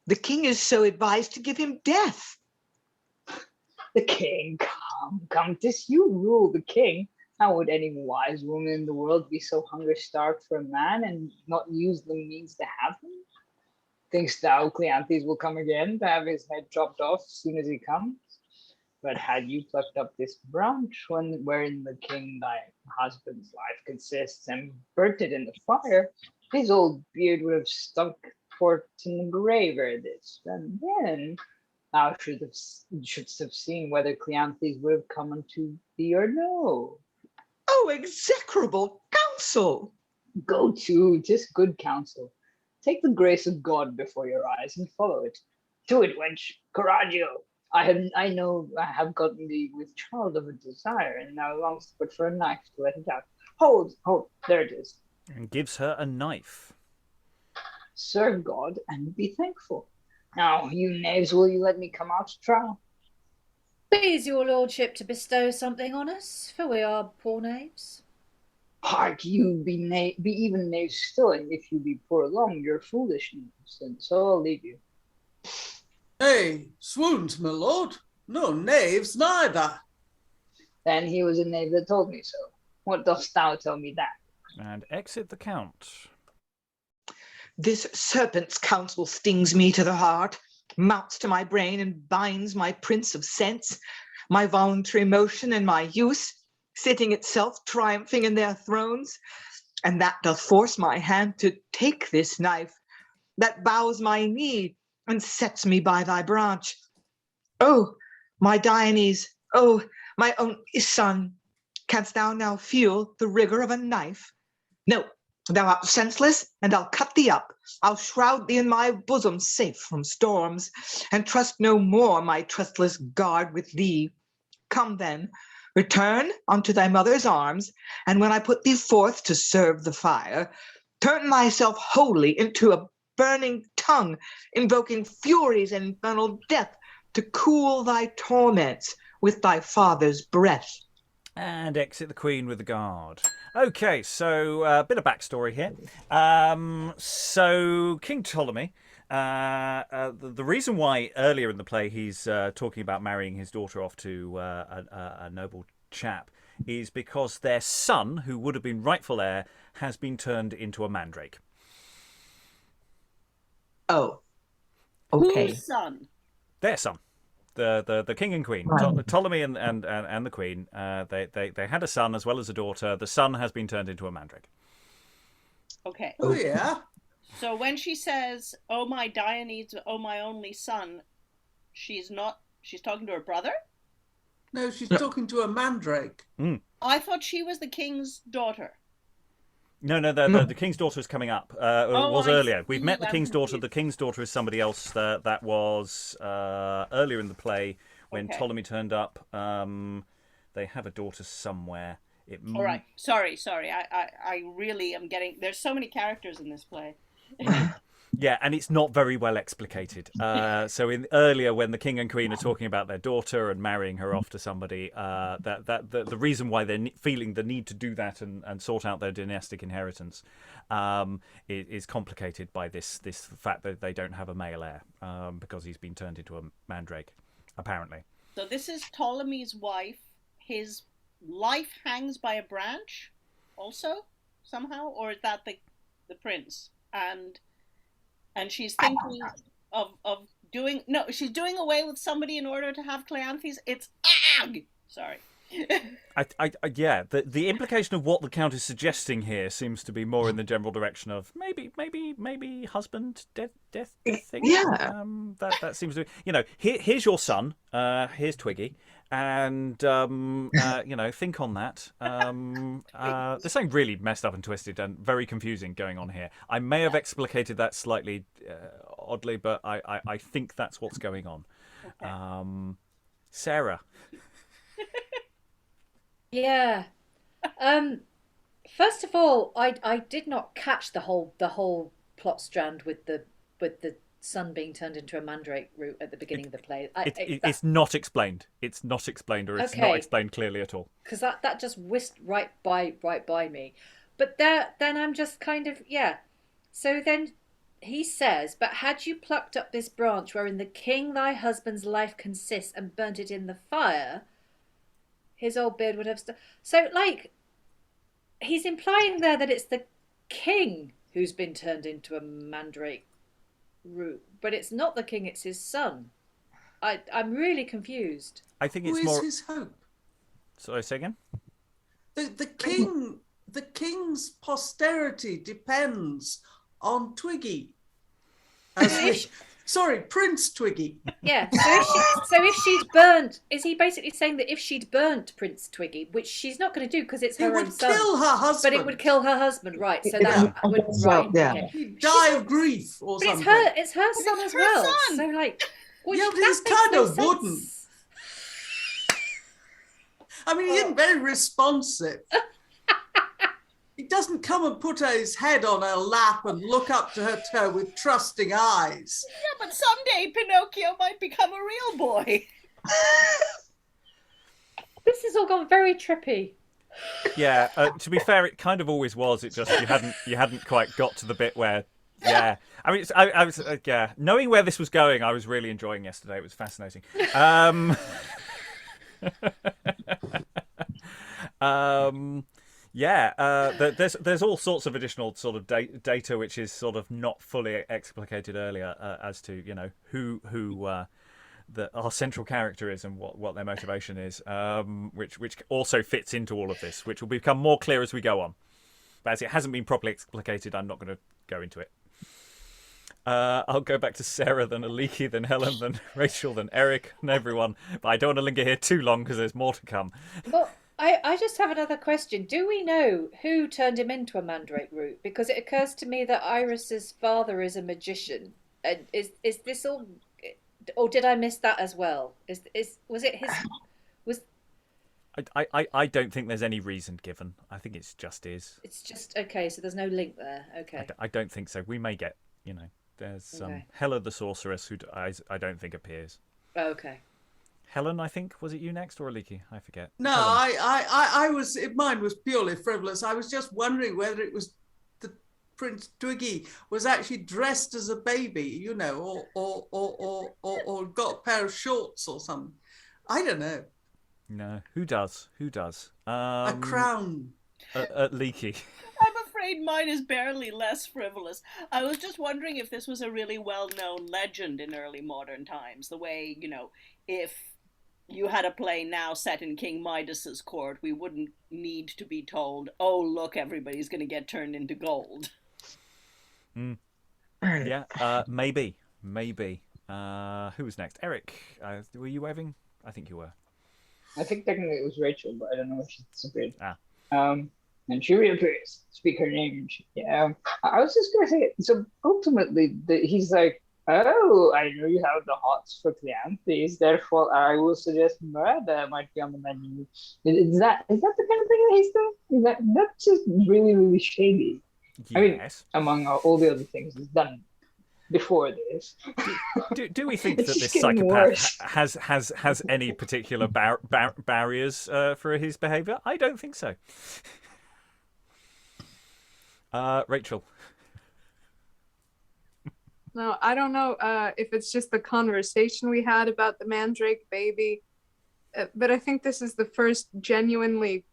Speaker 4: The king is so advised to give him death.
Speaker 2: The king, come, 'tis you rule the king. How would any wise woman in the world be so hunger-starved for a man and not use the means to have him? Thinkst thou Cleanthes will come again to have his head chopped off as soon as he comes? But had you plucked up this branch wherein the king thy husband's life consists and burnt it in the fire, his old beard would have stunk forth in the grave ere this, and then thou shouldst have seen whether Cleanthes would have come unto thee or no.
Speaker 4: Oh, execrable counsel!
Speaker 2: Go to, 'tis good counsel. Take the grace of God before your eyes and follow it. To it, wench, coraggio! I know I have gotten thee with child of a desire, and thou longest but for a knife to let it out. Hold, there it is.
Speaker 1: And gives her a knife.
Speaker 2: Serve God and be thankful. Now, you knaves, will you let me come out to trial?
Speaker 3: Please your lordship to bestow something on us, for we are poor knaves.
Speaker 2: Hark, you be even knaves still, and if you be poor along, you're foolish knaves, and so I'll leave you.
Speaker 7: Hey, swoons, my lord. No knaves neither.
Speaker 2: Then he was a knave that told me so. What dost thou tell me that?
Speaker 1: And exit the Count.
Speaker 4: This serpent's counsel stings me to the heart, mounts to my brain and binds my prince of sense, my voluntary motion and my use, sitting itself triumphing in their thrones, and that doth force my hand to take this knife, that bows my knee and sets me by thy branch. Oh, my Dionys, oh, my own son, canst thou now feel the rigor of a knife? No, thou art senseless, and I'll cut thee up. I'll shroud thee in my bosom safe from storms, and trust no more my trustless guard with thee. Come then, return unto thy mother's arms, and when I put thee forth to serve the fire, turn thyself wholly into a burning tongue, invoking furies and infernal death to cool thy torments with thy father's breath.
Speaker 1: And exit the Queen with the guard. Okay, so a bit of backstory here. So King Ptolemy, the reason why earlier in the play he's talking about marrying his daughter off to a noble chap is because their son, who would have been rightful heir, has been turned into a mandrake.
Speaker 4: Oh, okay.
Speaker 8: Whose son?
Speaker 1: Their son. The king and queen,
Speaker 4: Right.
Speaker 1: Ptolemy and the queen, they had a son as well as a daughter. The son has been turned into a mandrake.
Speaker 8: Okay.
Speaker 7: Oh, yeah.
Speaker 8: So when she says, "Oh my Dionedes, oh my only son," she's talking to her brother?
Speaker 7: No, she's talking to a mandrake.
Speaker 8: I thought she was the king's daughter.
Speaker 1: No, the king's daughter is coming up. It was
Speaker 8: I
Speaker 1: earlier. We've
Speaker 8: see.
Speaker 1: met the
Speaker 8: I'm
Speaker 1: king's daughter.
Speaker 8: confused.
Speaker 1: The king's daughter is somebody else that was earlier in the play when
Speaker 8: Okay.
Speaker 1: Ptolemy turned up. They have a daughter somewhere.
Speaker 8: All right. Sorry. I really am getting. There's so many characters in this play.
Speaker 1: Yeah, and it's not very well explicated. So earlier, when the king and queen are talking about their daughter and marrying her off to somebody, the reason why they're feeling the need to do that and sort out their dynastic inheritance is complicated by this fact that they don't have a male heir because he's been turned into a mandrake, apparently.
Speaker 8: So this is Ptolemy's wife. His life hangs by a branch, also somehow, or is that the prince? And she's thinking of doing she's doing away with somebody in order to have Cleanthes. It's sorry.
Speaker 1: Yeah, the implication of what the count is suggesting here seems to be more in the general direction of maybe husband death thing.
Speaker 4: Yeah.
Speaker 1: That seems to be, here's your son, here's Twiggy, and think on that. There's something really messed up and twisted and very confusing going on here. I may have explicated that slightly oddly, but I think that's what's going on.
Speaker 8: Okay.
Speaker 1: Sarah.
Speaker 3: Yeah. First of all, I did not catch the whole plot strand with the son being turned into a mandrake route at the beginning of the play.
Speaker 1: It's not explained. It's not explained, or it's not
Speaker 3: Okay.
Speaker 1: explained clearly at all.
Speaker 3: Because that just whisked right by me. But then I'm just kind of, yeah. So then he says, "But had you plucked up this branch wherein the king thy husband's life consists and burnt it in the fire, his old beard would have..." So, he's implying there that it's the king who's been turned into a mandrake root, but it's not the king, it's his son. I'm really confused.
Speaker 1: I think
Speaker 7: Who
Speaker 1: it's
Speaker 7: is
Speaker 1: more.
Speaker 7: his hope?
Speaker 1: Sorry, say again.
Speaker 7: The king's posterity depends on Twiggy. Sorry, Prince Twiggy.
Speaker 3: Yeah, so if she'd burnt, is he basically saying that if she'd burnt Prince Twiggy, which she's not going to do because it's her
Speaker 7: It
Speaker 3: own
Speaker 7: would
Speaker 3: son,
Speaker 7: kill her husband.
Speaker 3: but it would kill her husband, right? So
Speaker 4: Yeah.
Speaker 3: that would
Speaker 4: So, yeah.
Speaker 3: okay.
Speaker 7: He'd die of grief or
Speaker 3: But
Speaker 7: something.
Speaker 3: it's her son
Speaker 8: it's
Speaker 3: as
Speaker 8: her
Speaker 3: well.
Speaker 8: son.
Speaker 3: So which,
Speaker 7: Yeah, but
Speaker 3: that
Speaker 7: he's
Speaker 3: makes
Speaker 7: kind
Speaker 3: no
Speaker 7: of
Speaker 3: sense.
Speaker 7: wooden. I mean, he isn't very responsive. He doesn't come and put his head on her lap and look up to her with trusting eyes.
Speaker 8: Yeah, but someday Pinocchio might become a real boy.
Speaker 3: This has all gone very trippy.
Speaker 1: Yeah. To be fair, it kind of always was. It just you hadn't quite got to the bit where. Yeah. I mean, I was yeah. Knowing where this was going, I was really enjoying yesterday. It was fascinating. There's all sorts of additional sort of data which is sort of not fully explicated earlier as to who our central character is and what their motivation is, which also fits into all of this, which will become more clear as we go on. But as it hasn't been properly explicated, I'm not going to go into it. I'll go back to Sarah, then Aliki, then Helen, then Rachael, then Eric, and everyone. But I don't want to linger here too long because there's more to come.
Speaker 3: Well, I just have another question. Do we know who turned him into a mandrake root? Because it occurs to me that Irus's father is a magician. And is this all, or did I miss that as well? Was it his? Was
Speaker 1: I don't think there's any reason given. I think it's just is.
Speaker 3: it's just okay? So there's no link there. Okay.
Speaker 1: I don't think so. We may get, there's
Speaker 3: Okay.
Speaker 1: Hela the sorceress who I don't think appears.
Speaker 3: Okay.
Speaker 1: Helen, I think. Was it you next or Aliki? I forget.
Speaker 7: No,
Speaker 1: Helen.
Speaker 7: I was. Mine was purely frivolous. I was just wondering whether it was the Prince Twiggy was actually dressed as a baby, you know, or got a pair of shorts or something. I don't know.
Speaker 1: No, who does? Who does?
Speaker 7: A crown.
Speaker 1: Leaky.
Speaker 8: I'm afraid mine is barely less frivolous. I was just wondering if this was a really well-known legend in early modern times. The way, you know, if you had a play now set in King Midas's court, we wouldn't need to be told, oh, look, everybody's going to get turned into gold.
Speaker 1: Yeah, maybe. Who was next? Eric, were you waving? I think you were.
Speaker 2: I think technically it was Rachael, but I don't know if she disappeared.
Speaker 1: Ah.
Speaker 2: And she reappears. Speak her name. I was just gonna say. So ultimately, he's like, "Oh, I know you have the hots for Cleanthes. Therefore, I will suggest murder might be on the menu." Is that the kind of thing that he's doing? That's just really, really shady.
Speaker 1: Yes.
Speaker 2: I mean, among all the other things he's done before this.
Speaker 1: Do we think that
Speaker 2: It's
Speaker 1: this
Speaker 2: just getting
Speaker 1: psychopath
Speaker 2: worse.
Speaker 1: has any particular barriers for his behaviour? I don't think so. Rachael.
Speaker 5: No, I don't know if it's just the conversation we had about the mandrake baby, but I think this is the first genuinely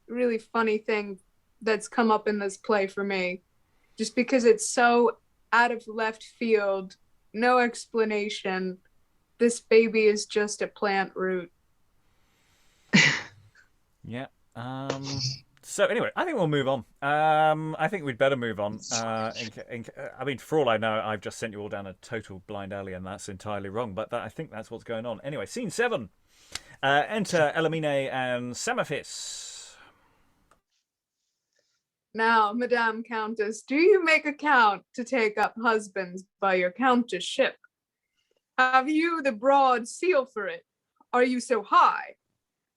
Speaker 5: really funny thing that's come up in this play for me, just because it's so out of left field, no explanation. This baby is just a plant root.
Speaker 1: Yeah. So anyway, I think we'll move on. I think we'd better move on. I mean, for all I know, I've just sent you all down a total blind alley, and that's entirely wrong. But I think that's what's going on. Anyway, scene 7. Enter Elimine and Samaphis.
Speaker 5: Now, Madame Countess, do you make account to take up husbands by your countessship? Have you the broad seal for it? Are you so high,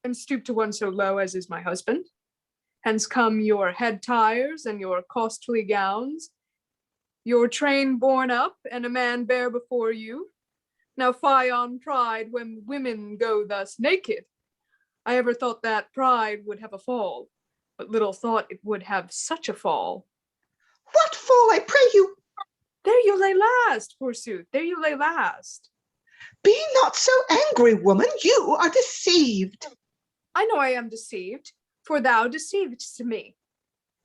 Speaker 5: and stoop to one so low as is my husband? Hence come your head tires and your costly gowns, your train borne up, and a man bare before you. Now fie on pride when women go thus naked. I ever thought that pride would have a fall, but little thought it would have such a fall.
Speaker 4: What fall, I pray you?
Speaker 5: There you lay last, forsooth, there you lay last.
Speaker 4: Be not so angry, woman, you are deceived.
Speaker 5: I know I am deceived, for thou deceivedst me.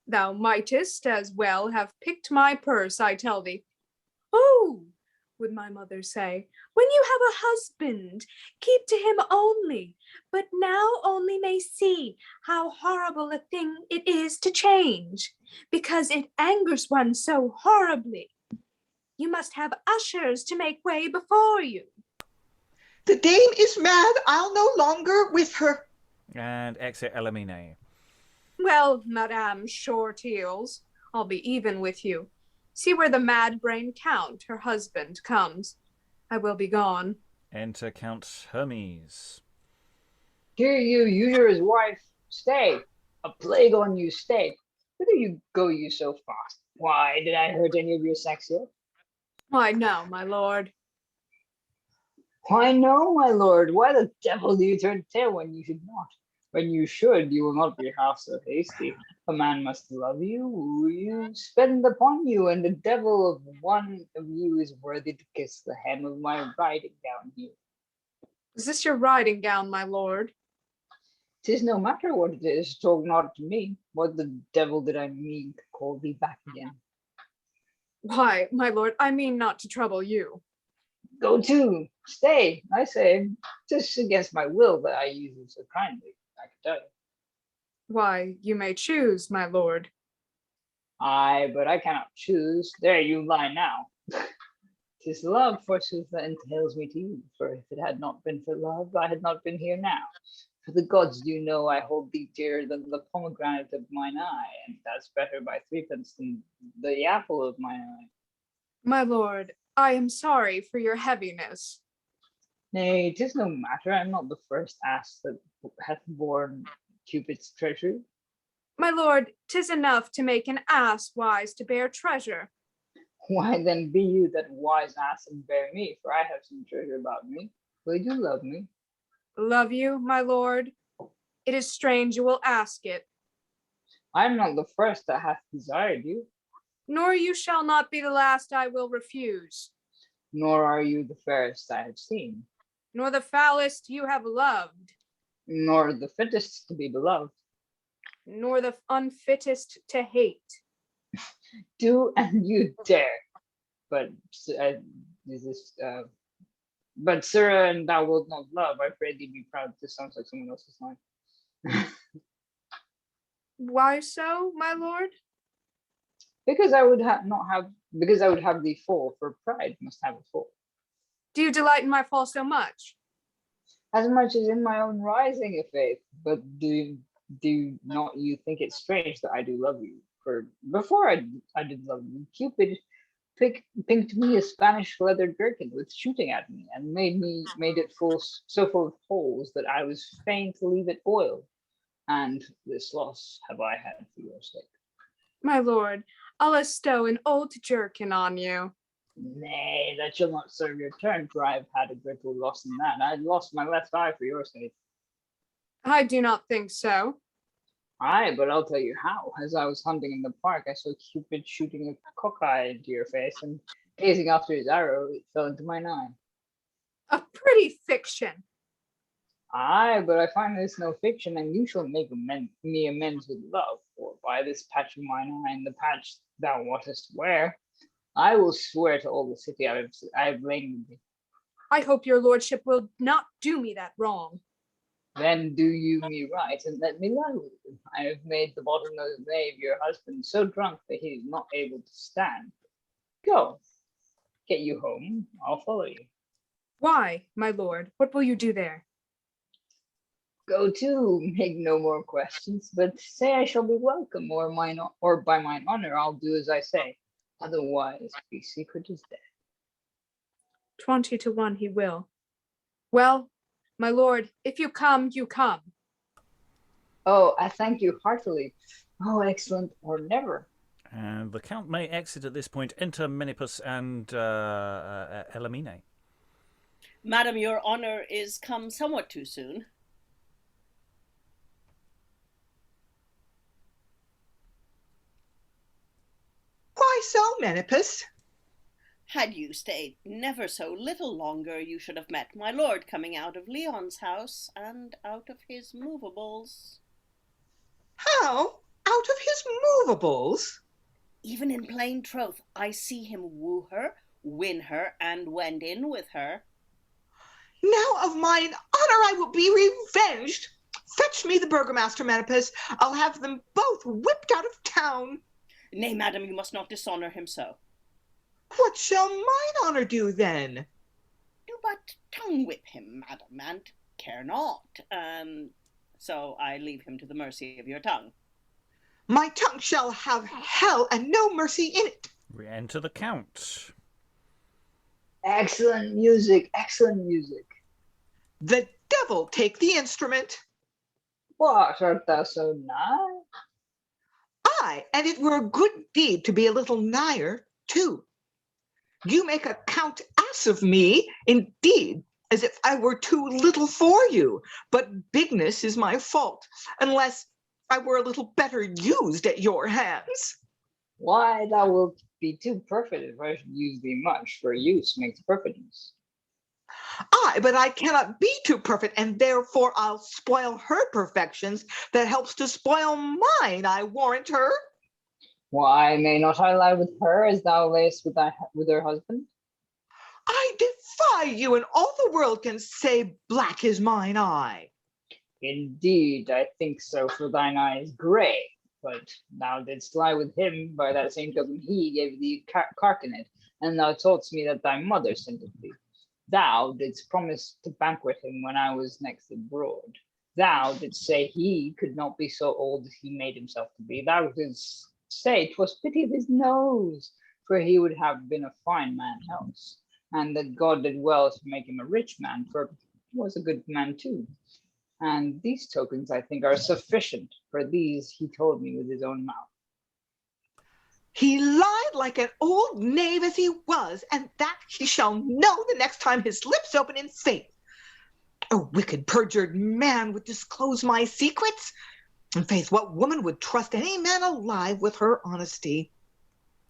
Speaker 5: Thou mightest as well have picked my purse, I tell thee. Oh, would my mother say, when you have a husband, keep to him only, but now only may see how horrible a thing it is to change, because it angers one so horribly. You must have ushers to make way before you.
Speaker 4: The dame is mad, I'll no longer with her.
Speaker 1: And exit Elimine.
Speaker 5: Well, Madame Short Heels, I'll be even with you. See where the mad brain Count, her husband, comes. I will be gone.
Speaker 1: Enter Count Hermes.
Speaker 2: Hear you hear his wife. Stay. A plague on you, stay. Whither you go you so fast? Why, did I hurt any of your sex yet?
Speaker 5: Why, no, my lord.
Speaker 2: Why no, my lord? Why the devil do you turn tail when you should not? When you should, you will not be half so hasty. A man must love you, woo you, spend upon you, and the devil of one of you is worthy to kiss the hem of my riding gown here.
Speaker 5: Is this your riding gown, my lord?
Speaker 2: 'Tis no matter what it is, talk not to me. What the devil did I mean to call thee back again?
Speaker 5: Why, my lord, I mean not to trouble you.
Speaker 2: Go to, stay, I say. 'Tis against my will that I use you so kindly, I can tell you.
Speaker 5: Why, you may choose, my lord.
Speaker 2: Aye, but I cannot choose. There you lie now. 'Tis love, forsooth, that entails me to you. For if it had not been for love, I had not been here now. For the gods do know I hold thee dearer than the pomegranate of mine eye, and that's better by threepence than the apple of mine eye.
Speaker 5: My lord, I am sorry for your heaviness.
Speaker 2: Nay, 'tis no matter. I'm not the first ass that hath borne Cupid's treasure.
Speaker 5: My lord, 'tis enough to make an ass wise to bear treasure.
Speaker 2: Why then be you that wise ass and bear me, for I have some treasure about me. Will you love me?
Speaker 5: Love you, my lord? It is strange you will ask it.
Speaker 2: I am not the first that hath desired you,
Speaker 5: Nor you shall not be the last I will refuse,
Speaker 2: nor are you the fairest I have seen,
Speaker 5: nor the foulest you have loved,
Speaker 2: nor the fittest to be beloved.
Speaker 5: nor the unfittest to hate.
Speaker 2: Do and you dare. But but sir, and thou wilt not love. I pray thee be proud. This sounds like someone else's line.
Speaker 5: Why so, my lord?
Speaker 2: Because I would because I would have thee fall, for pride must have a fall.
Speaker 5: Do you delight in my fall so much?
Speaker 2: As much as in my own rising of faith. But do not you think it strange that I do love you? For before I did love you, Cupid pinked me a Spanish leather gherkin with shooting at me, and made it so full of holes that I was fain to leave it oiled. And this loss have I had for your sake.
Speaker 5: My lord, I'll bestow an old jerkin on you.
Speaker 2: Nay, that shall not serve your turn, for I have had a dreadful loss in that. I lost my left eye for your sake.
Speaker 5: I do not think so.
Speaker 2: Aye, but I'll tell you how. As I was hunting in the park, I saw Cupid shooting a cockeye into your face, and gazing after his arrow, it fell into mine eye.
Speaker 5: A pretty fiction.
Speaker 2: Aye, but I find this no fiction, and you shall make me amends with love, for by this patch of mine eye and the patch thou wottest where, I will swear to all the city I have lain with thee.
Speaker 5: I hope your lordship will not do me that wrong.
Speaker 2: Then do you me right, and let me lie with you. I have made the bottomless knave your husband so drunk that he is not able to stand. Go, get you home, I'll follow you.
Speaker 5: Why, my lord? What will you do there?
Speaker 2: Go to, make no more questions, but say I shall be welcome, or by mine honor I'll do as I say. Otherwise, be secret as death.
Speaker 5: 20-1 he will. Well, my lord, if you come, you come.
Speaker 2: Oh, I thank you heartily. Oh, excellent, or never.
Speaker 1: And the Count may exit at this point. Enter Menippus and Elimine.
Speaker 8: Madam, your honor is come somewhat too soon.
Speaker 4: Why so, Menippus?
Speaker 8: Had you stayed never so little longer, you should have met my lord coming out of Leon's house and out of his movables.
Speaker 4: How? Out of his movables?
Speaker 8: Even in plain troth, I see him woo her, win her, and wend in with her.
Speaker 4: Now of mine honor I will be revenged. Fetch me the burgomaster, Menippus. I'll have them both whipped out of town.
Speaker 8: Nay, madam, you must not dishonor him so.
Speaker 4: What shall mine honor do then?
Speaker 8: Do but tongue whip him, madam, and care not. So I leave him to the mercy of your tongue.
Speaker 4: My tongue shall have hell and no mercy in it.
Speaker 1: Re-enter the Count.
Speaker 2: Excellent music, excellent music.
Speaker 4: The devil take the instrument.
Speaker 2: What, art thou so nigh?
Speaker 4: Aye, and it were a good deed to be a little nigher, too. You make a count ass of me, indeed, as if I were too little for you. But bigness is my fault, unless I were a little better used at your hands.
Speaker 2: Why, thou wilt be too perfect if I should use thee much, for use makes perfectness.
Speaker 4: Aye, but I cannot be too perfect, and therefore I'll spoil her perfections that helps to spoil mine, I warrant her.
Speaker 2: Why may not I lie with her as thou layest with her husband?
Speaker 4: I defy you, and all the world can say black is mine eye.
Speaker 2: Indeed, I think so, for thine eye is grey. But thou didst lie with him, by that same token he gave thee carcanet, and thou toldst me that thy mother sent it thee. Thou didst promise to banquet him when I was next abroad. Thou didst say he could not be so old as he made himself to be. Thou didst say 'twas pity of his nose, for he would have been a fine man else, and that God did well to make him a rich man, for he was a good man too. And these tokens, I think, are sufficient, for these he told me with his own mouth.
Speaker 4: He lied like an old knave as he was, and that he shall know the next time his lips open in faith. a wicked, perjured man would disclose my secrets? In faith, what woman would trust any man alive with her honesty?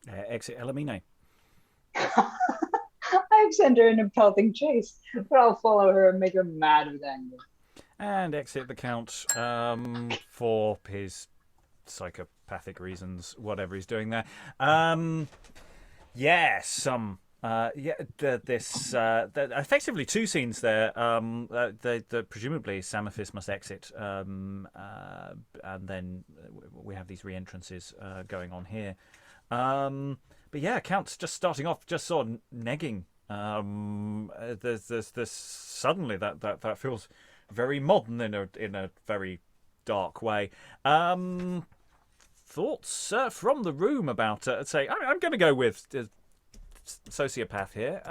Speaker 1: Exit Elimine.
Speaker 2: I've sent her in a pelting chase, but I'll follow her and make her mad with anger.
Speaker 1: And exit the Count for his psychopathic reasons, whatever he's doing there. Effectively two scenes there. Presumably Samaphis must exit, and then we have these re-entrances going on here. But yeah, Count's just starting off, just sort of negging. There's suddenly that feels very modern in a very dark way. Thoughts from the room about say I'm going to go with sociopath here.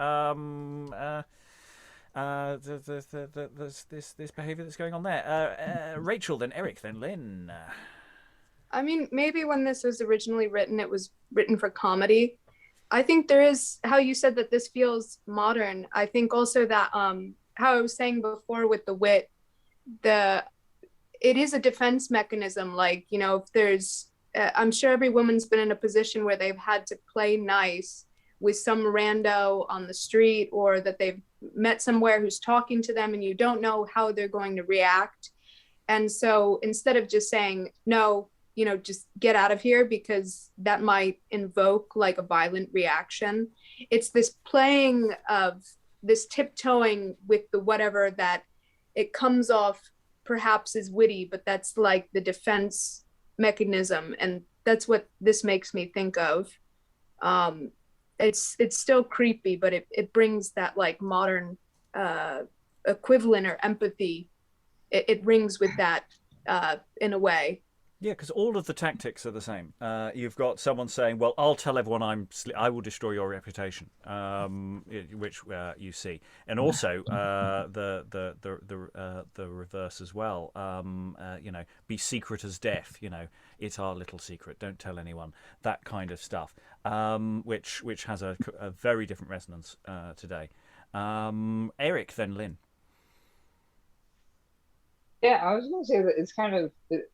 Speaker 1: There's this behaviour that's going on there. Rachael, then Eric, then Lynn.
Speaker 5: I mean, maybe when this was originally written, it was written for comedy. I think there is, how you said that this feels modern. I think also that how I was saying before with the wit, it is a defense mechanism. Like, you know, if there's, I'm sure every woman's been in a position where they've had to play nice with some rando on the street, or that they've met somewhere who's talking to them and you don't know how they're going to react. And so instead of just saying, no, you know, just get out of here, because that might invoke like a violent reaction. It's this playing of this tiptoeing with the whatever, that it comes off perhaps as witty, but that's like the defense mechanism. And that's what this makes me think of. It's still creepy, but it brings that like modern equivalent or empathy. It rings with that in a way.
Speaker 1: Yeah, because all of the tactics are the same. You've got someone saying, "Well, I'll tell everyone I will destroy your reputation," which you see, and also the reverse as well. You know, be secret as death. You know, it's our little secret. Don't tell anyone. That kind of stuff, which has a very different resonance today. Eric, then Lynn.
Speaker 2: Yeah, I was going to say that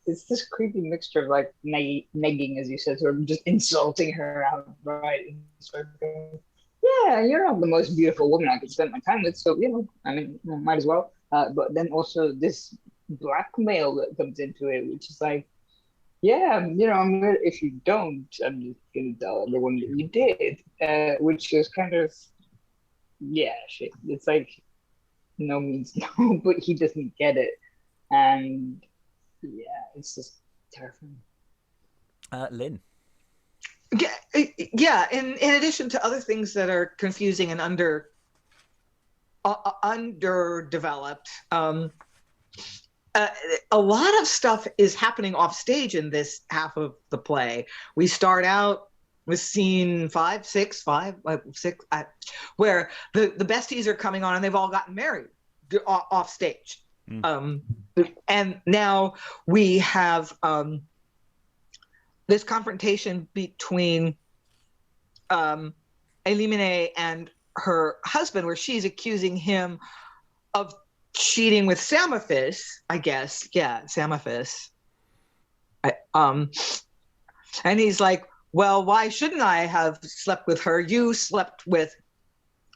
Speaker 2: it's this creepy mixture of like negging, as you said, sort of just insulting her outright. And sort of going, yeah, you're not the most beautiful woman I could spend my time with, so, you know, I mean, might as well. But then also this blackmail that comes into it, which is like, yeah, you know, if you don't, I'm just going to tell everyone that you did, which is kind of, yeah, shit. It's like, no means no, but he doesn't get it. And yeah, it's just terrifying.
Speaker 1: Lynn.
Speaker 4: Yeah. In addition to other things that are confusing and underdeveloped, a lot of stuff is happening off stage in this half of the play. We start out with scene 6, where the besties are coming on and they've all gotten married off stage. And now we have this confrontation between Elimine and her husband, where she's accusing him of cheating with Samaphis, I guess. Yeah, Samaphis. And he's like, well, why shouldn't I have slept with her? You slept with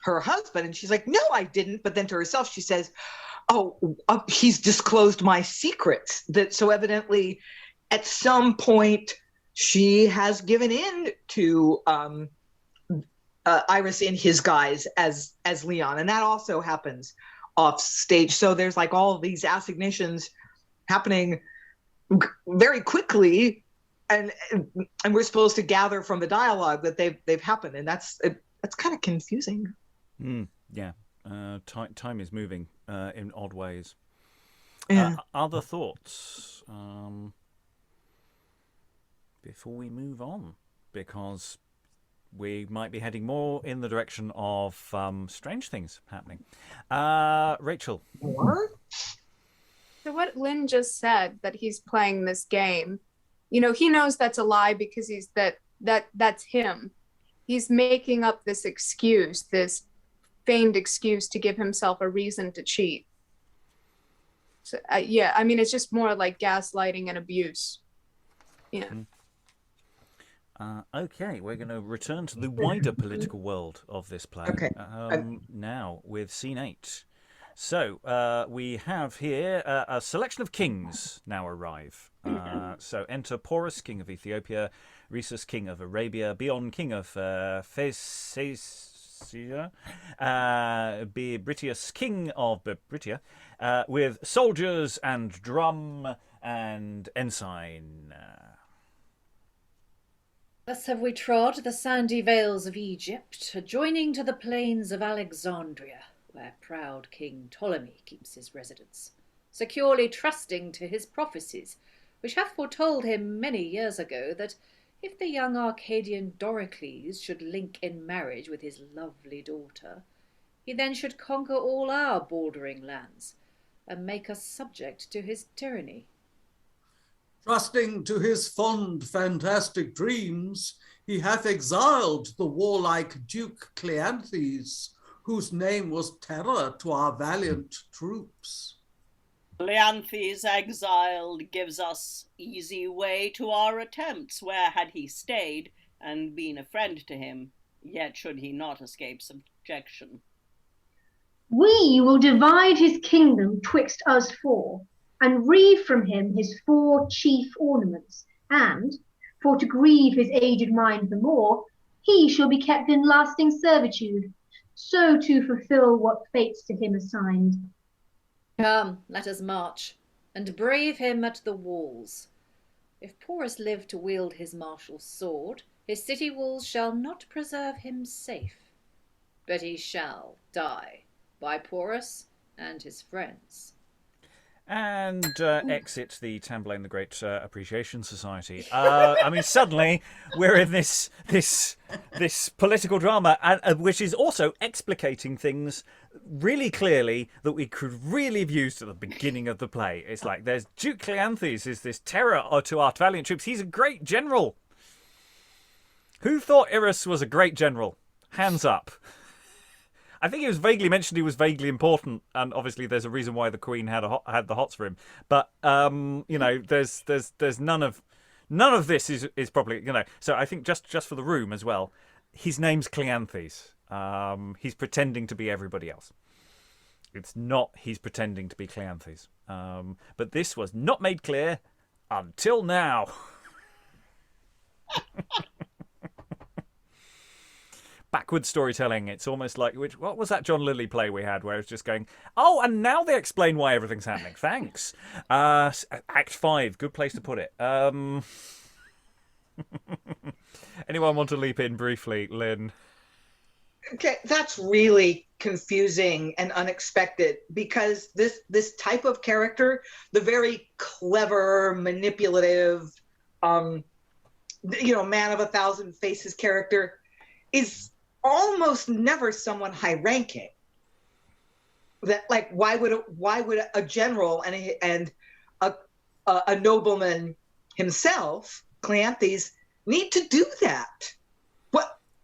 Speaker 4: her husband. And she's like, no, I didn't. But then to herself, she says, he's disclosed my secrets. So evidently, at some point, she has given in to Irus in his guise as Leon, and that also happens off stage. So there's like all of these assignations happening very quickly, and we're supposed to gather from the dialogue that they've happened, and that's kind of confusing.
Speaker 1: Yeah. Time is moving in odd ways.
Speaker 4: Yeah.
Speaker 1: Other thoughts before we move on, because we might be heading more in the direction of strange things happening. Rachael.
Speaker 4: What?
Speaker 5: So what Lynn just said, that he's playing this game, you know, he knows that's a lie, because that's him. He's making up this excuse, this feigned excuse to give himself a reason to cheat. So, yeah, I mean, it's just more like gaslighting and abuse. Yeah.
Speaker 1: Okay, we're going to return to the wider political world of this play.
Speaker 4: Okay.
Speaker 1: Now, with scene 8. So, we have here a selection of kings now arrive. So, enter Porus, king of Ethiopia, Rhesus, king of Arabia, Bion, king of Phaeacia, Bebritius, king of Bebritia, with soldiers and drum and ensign.
Speaker 3: Thus have we trod the sandy vales of Egypt, adjoining to the plains of Alexandria, where proud King Ptolemy keeps his residence, securely trusting to his prophecies, which hath foretold him many years ago that if the young Arcadian Doricles should link in marriage with his lovely daughter, he then should conquer all our bordering lands, and make us subject to his tyranny.
Speaker 7: Trusting to his fond, fantastic dreams, he hath exiled the warlike Duke Cleanthes, whose name was terror to our valiant troops.
Speaker 8: Cleanthes exiled gives us easy way to our attempts, where had he stayed and been a friend to him, yet should he not escape subjection.
Speaker 6: We will divide his kingdom twixt us four, and reave from him his 4 chief ornaments, and, for to grieve his aged mind the more, he shall be kept in lasting servitude, so to fulfill what fates to him assigned.
Speaker 3: Come, let us march, and brave him at the walls. If Porus live to wield his martial sword, his city walls shall not preserve him safe, but he shall die by Porus and his friends.
Speaker 1: And exit the Tamburlaine the Great Appreciation Society. I mean, suddenly we're in this political drama, which is also explicating things really clearly that we could really have used at the beginning of the play. It's like there's Duke Cleanthes is this terror to our valiant troops. He's a great general. Who thought Irus was a great general? Hands up. I think it was vaguely mentioned he was vaguely important, and obviously there's a reason why the Queen had the hots for him. But there's none of this is probably So I think just for the room as well, his name's Cleanthes. He's pretending to be everybody else. It's not he's pretending to be Cleanthes. But this was not made clear until now. Backwards storytelling. It's almost like what was that John Lilly play we had where it's just going, oh, and now they explain why everything's happening. Thanks. Act 5, good place to put it. Anyone want to leap in briefly, Lynn?
Speaker 4: Okay, that's really confusing and unexpected because this type of character, the very clever, manipulative, man of 1,000 faces character, is almost never someone high-ranking. That why would a general and a nobleman himself, Cleanthes, need to do that?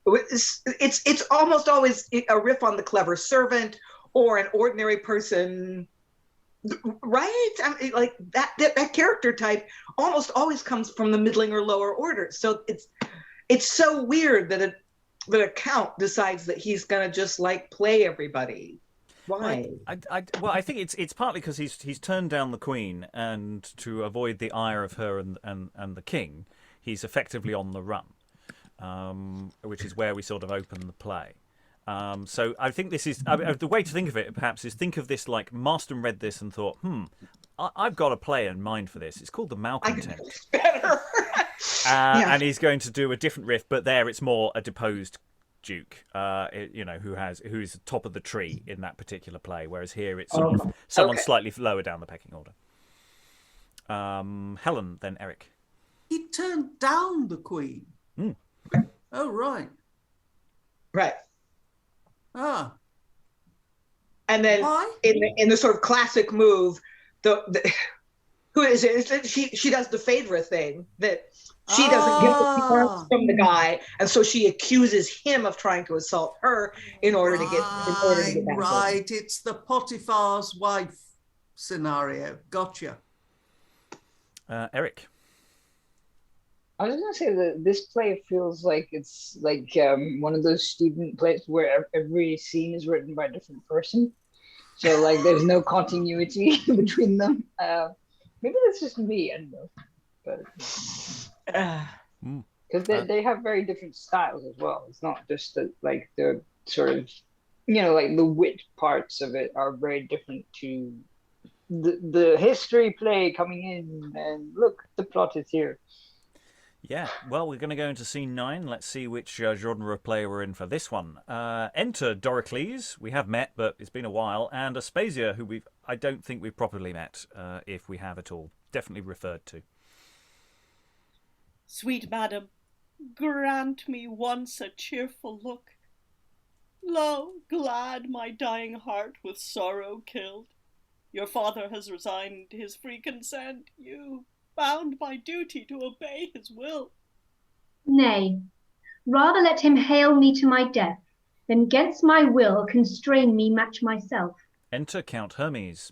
Speaker 4: It's almost always a riff on the clever servant or an ordinary person, right? I mean, like that character type almost always comes from the middling or lower order. So it's so weird that a count decides that he's gonna just play everybody. Why?
Speaker 1: I think it's partly because he's turned down the Queen, and to avoid the ire of her and the King, he's effectively on the run. Which is where we sort of open the play. So I think this is the way to think of it. Perhaps is think of this like Marston read this and thought, I've got a play in mind for this. It's called the Malcontent.
Speaker 4: Better.
Speaker 1: And he's going to do a different riff, but there it's more a deposed duke, who's top of the tree in that particular play. Whereas here it's sort of someone slightly lower down the pecking order. Helen, then Eric.
Speaker 7: He turned down the Queen. Oh, right.
Speaker 4: Right.
Speaker 7: Ah.
Speaker 4: And then in the sort of classic move, who is it? She does the Phaedra thing that she doesn't get what she wants from the guy, and so she accuses him of trying to assault her in order to get back.
Speaker 7: Right. It's the Potiphar's wife. scenario. Gotcha.
Speaker 1: Eric.
Speaker 2: I was gonna say that this play feels like it's like one of those student plays where every scene is written by a different person. So like there's no continuity between them. Maybe that's just me, I don't know. But because they have very different styles as well. It's not just that like the sort of like the wit parts of it are very different to the history play coming in and look, the plot is here.
Speaker 1: Yeah, well, we're going to go into scene 9. Let's see which genre of play we're in for this one. Enter Doricles. We have met, but it's been a while. And Aspasia, who I don't think we've properly met, if we have at all. Definitely referred to.
Speaker 8: Sweet madam, grant me once a cheerful look. Lo, glad my dying heart with sorrow killed. Your father has resigned his free consent. You, bound by duty to obey his will.
Speaker 6: Nay, rather let him hale me to my death, than 'gainst my will constrain me match myself.
Speaker 1: Enter Count Hermes.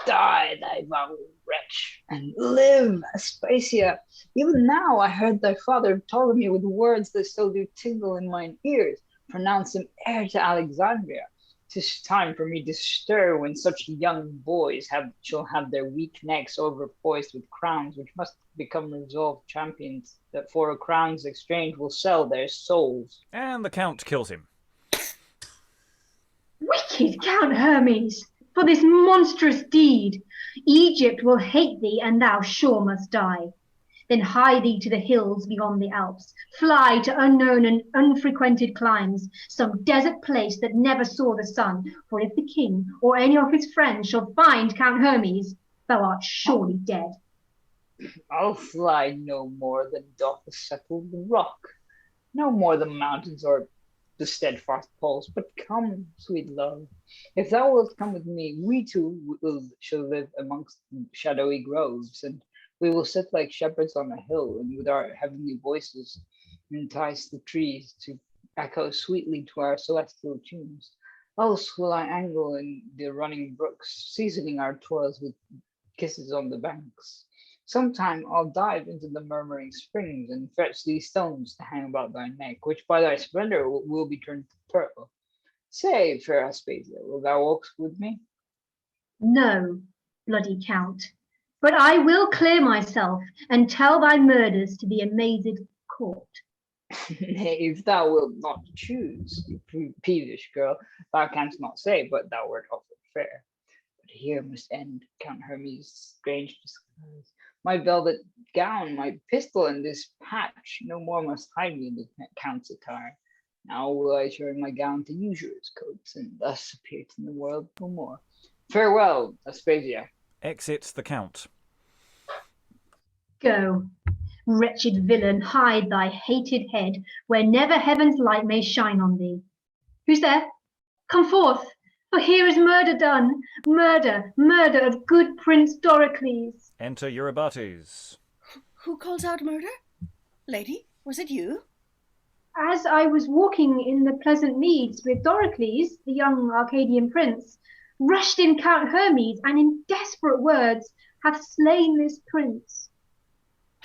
Speaker 2: Die, thy vile wretch, and live, Aspasia. Even now I heard thy father Ptolemy with words that still do tingle in mine ears, pronounce him heir to Alexandria. 'Tis time for me to stir when such young boys shall have their weak necks overpoised with crowns, which must become resolved champions that for a crown's exchange will sell their souls.
Speaker 1: And the Count kills him.
Speaker 6: Wicked Count Hermes, for this monstrous deed, Egypt will hate thee, and thou sure must die. Then hie thee to the hills beyond the Alps, fly to unknown and unfrequented climes, some desert place that never saw the sun, for if the king or any of his friends shall find Count Hermes, thou art surely dead.
Speaker 2: I'll fly no more than doth settle the rock, no more the mountains or the steadfast poles, but come, sweet love. If thou wilt come with me, we two shall live amongst shadowy groves, and we will sit like shepherds on a hill, and with our heavenly voices entice the trees to echo sweetly to our celestial tunes. Else will I angle in the running brooks, seasoning our toils with kisses on the banks. Sometime I'll dive into the murmuring springs and fetch these stones to hang about thy neck, which by thy splendor will be turned to pearl. Say, fair Aspasia, will thou walk with me?
Speaker 6: No, bloody Count, but I will clear myself and tell thy murders to the amazed court.
Speaker 2: Nay, if thou wilt not choose, you peevish girl, thou canst not say, but thou wert offered fair. But here must end Count Hermes' strange disguise. My velvet gown, my pistol, and this patch no more must hide me in the Count's attire. Now will I turn my gown to usurer's coats, and thus appear in the world no more. Farewell, Aspasia.
Speaker 1: Exits the Count.
Speaker 6: Go, wretched villain, hide thy hated head, where never heaven's light may shine on thee. Who's there? Come forth, for here is murder done, murder, murder of good Prince Doricles.
Speaker 1: Enter Euribates.
Speaker 8: Who calls out murder? Lady, was it you?
Speaker 6: As I was walking in the pleasant meads with Doricles, the young Arcadian prince, rushed in Count Hermes, and in desperate words hath slain this prince.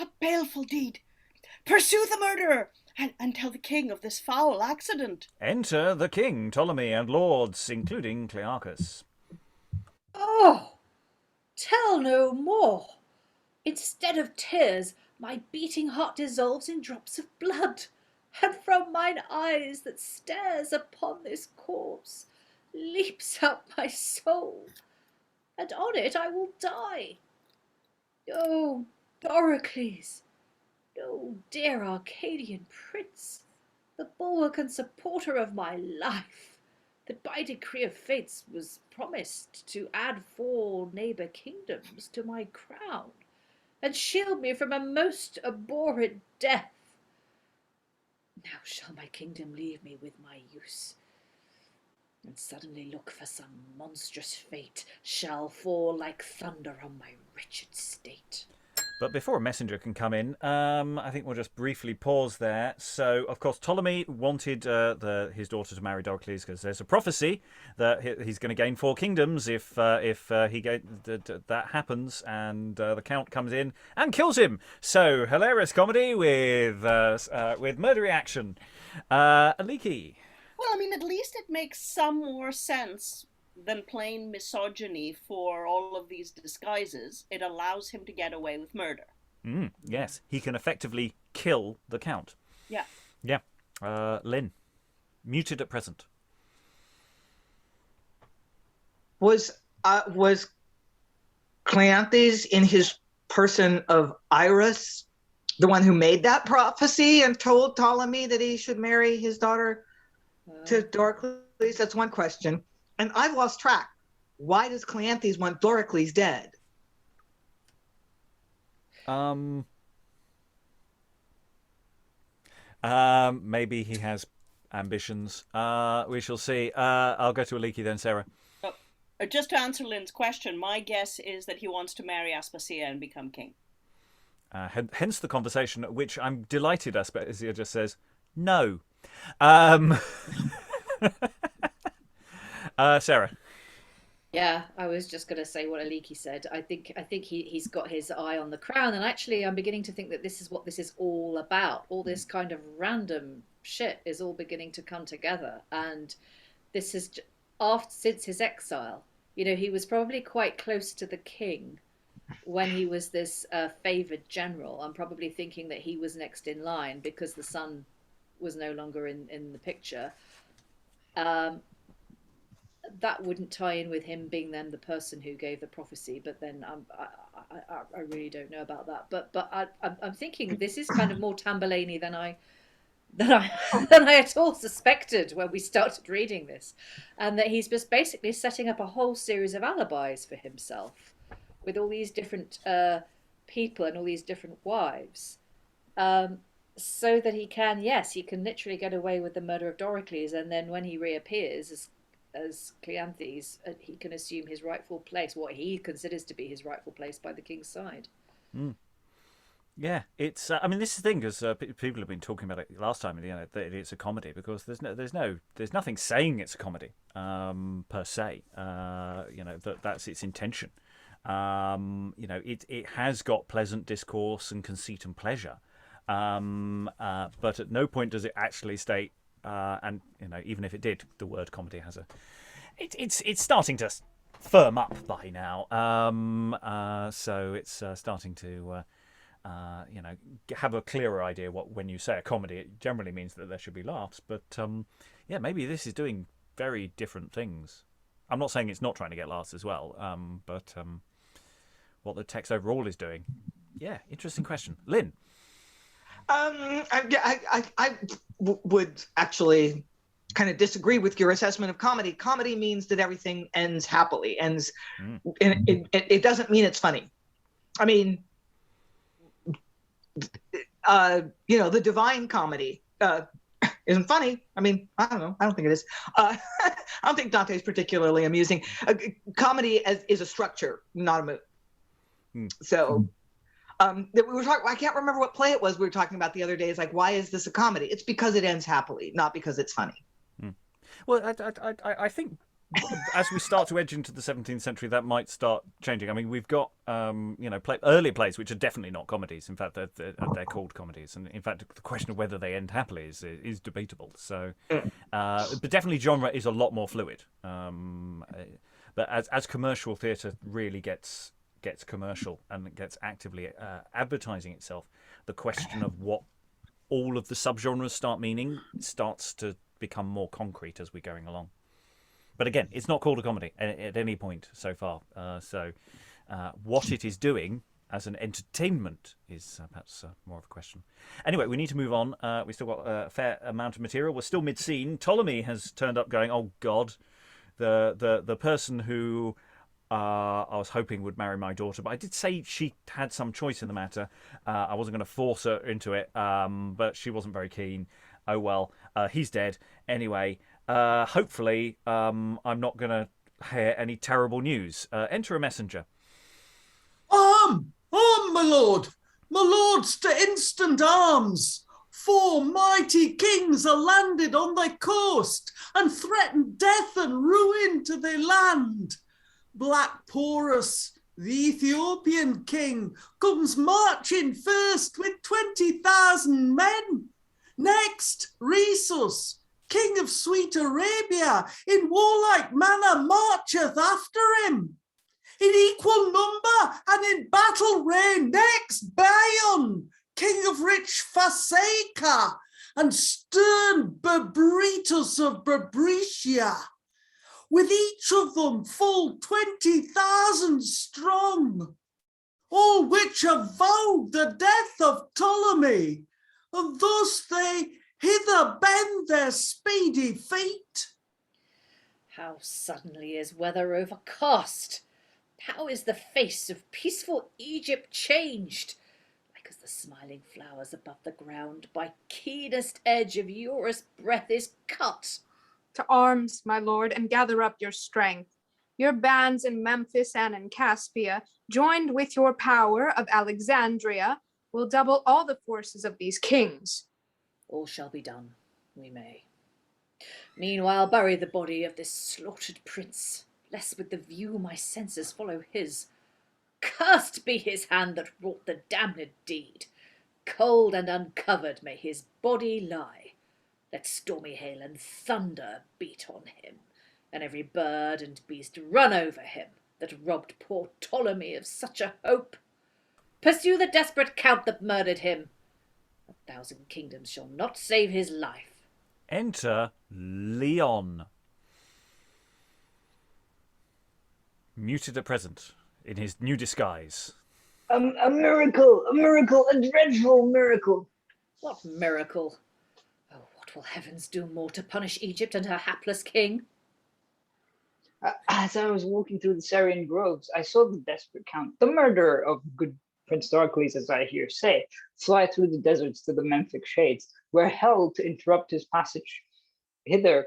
Speaker 8: A baleful deed. Pursue the murderer, and tell the king of this foul accident.
Speaker 1: Enter the king, Ptolemy, and lords, including Clearchus.
Speaker 3: Oh, tell no more. Instead of tears, my beating heart dissolves in drops of blood, and from mine eyes that stares upon this corpse leaps out my soul, and on it I will die. Oh, Doricles, oh, dear Arcadian prince, the bulwark and supporter of my life, that by decree of fates was promised to add 4 neighbour kingdoms to my crown, and shield me from a most abhorred death. Now shall my kingdom leave me with my use, and suddenly look for some monstrous fate shall fall like thunder on my wretched state.
Speaker 1: But before a messenger can come in, I think we'll just briefly pause there. So, of course, Ptolemy wanted his daughter to marry Doricles because there's a prophecy that he's going to gain 4 kingdoms if that happens, and the Count comes in and kills him. So, hilarious comedy with murdery action. Aliki.
Speaker 8: Well, I mean, at least it makes some more sense than plain misogyny for all of these disguises. It allows him to get away with murder.
Speaker 1: Yes, he can effectively kill the Count.
Speaker 8: Yeah.
Speaker 1: Yeah. Lynn, muted at present.
Speaker 4: Was Cleanthes in his person of Irus the one who made that prophecy and told Ptolemy that he should marry his daughter to Doricles? That's one question. And I've lost track. Why does Cleanthes want Doricles dead?
Speaker 1: Maybe he has ambitions. We shall see. I'll go to Aliki then, Sarah.
Speaker 8: Just to answer Lynn's question, my guess is that he wants to marry Aspasia and become king.
Speaker 1: Hence the conversation, at which I'm delighted Aspasia just says, no. Sarah.
Speaker 3: Yeah, I was just going to say what Aliki said. I think he's got his eye on the crown, and actually I'm beginning to think that this is what this is all about. All this kind of random shit is all beginning to come together, and this is since his exile. You know, he was probably quite close to the king when he was this favoured general. I'm probably thinking that he was next in line because the son was no longer in the picture. That wouldn't tie in with him being then the person who gave the prophecy, but then I really don't know about that. But I'm thinking this is kind of more Tamburlaine than I at all suspected when we started reading this, and that he's just basically setting up a whole series of alibis for himself with all these different people and all these different wives, so that he can literally get away with the murder of Doricles, and then when he reappears as Cleanthes, he can assume his rightful place, what he considers to be his rightful place by the king's side.
Speaker 1: Yeah, it's. I mean, this is the thing, because people have been talking about it last time. You know, that it's a comedy because there's nothing saying it's a comedy per se. You know, that's its intention. You know, it has got pleasant discourse and conceit and pleasure, but at no point does it actually state. And you know, even if it did, the word comedy has it's starting to firm up by now. So it's starting to you know, have a clearer idea when you say a comedy, it generally means that there should be laughs. But yeah, maybe this is doing very different things. I'm not saying it's not trying to get laughs as well, but what the text overall is doing. Yeah, interesting question, Lynn.
Speaker 4: I would actually kind of disagree with your assessment of comedy. Comedy means that everything ends happily, and it doesn't mean it's funny. I mean, you know, the Divine Comedy isn't funny. I mean, I don't know. I don't think it is. I don't think Dante's particularly amusing. Comedy is a structure, not a mood. So. We were talking. I can't remember what play it was we were talking about the other day. It's like, why is this a comedy? It's because it ends happily, not because it's funny.
Speaker 1: Well, I think as we start to edge into the 17th century, that might start changing. I mean, we've got you know, earlier plays which are definitely not comedies. In fact, they're called comedies, and in fact, the question of whether they end happily is debatable. So, but definitely, genre is a lot more fluid. But as commercial theatre really gets commercial and gets actively advertising itself, the question of what all of the subgenres start meaning starts to become more concrete as we're going along. But again, it's not called a comedy at any point so far. So what it is doing as an entertainment is perhaps more of a question. Anyway, we need to move on. We've still got a fair amount of material. We're still mid-scene. Ptolemy has turned up going, oh God, the person who I was hoping would marry my daughter, but I did say she had some choice in the matter. I wasn't going to force her into it, but she wasn't very keen. Oh well, he's dead. Anyway, hopefully I'm not going to hear any terrible news. Enter a messenger.
Speaker 7: my lord! My lords, to instant arms! 4 mighty kings are landed on thy coast and threaten death and ruin to thy land. Black Porus, the Ethiopian king, comes marching first with 20,000 men. Next, Rhesus, king of sweet Arabia, in warlike manner marcheth after him. In equal number and in battle reign next Bion, king of rich Phasaca, and stern Bebritius of Bebritius, with each of them full 20,000 strong, all which have vowed the death of Ptolemy, and thus they hither bend their speedy feet.
Speaker 3: How suddenly is weather overcast! How is the face of peaceful Egypt changed, like as the smiling flowers above the ground by keenest edge of Eurus' breath is cut.
Speaker 5: To arms, my lord, and gather up your strength. Your bands in Memphis and in Caspia, joined with your power of Alexandria, will double all the forces of these kings.
Speaker 3: All shall be done, we may. Meanwhile bury the body of this slaughtered prince, lest with the view my senses follow his. Cursed be his hand that wrought the damned deed. Cold and uncovered may his body lie. Let stormy hail and thunder beat on him, and every bird and beast run over him that robbed poor Ptolemy of such a hope. Pursue the desperate count that murdered him. 1,000 kingdoms shall not save his life.
Speaker 1: Enter Leon. Muted at present, in his new disguise.
Speaker 2: A miracle, a dreadful miracle.
Speaker 3: What miracle? Oh, what will heavens do more to punish Egypt and her hapless king?
Speaker 2: As I was walking through the Syrian groves, I saw the desperate count, the murderer of good Prince Doricles, as I hear say, fly through the deserts to the Memphic shades, where hell to interrupt his passage thither,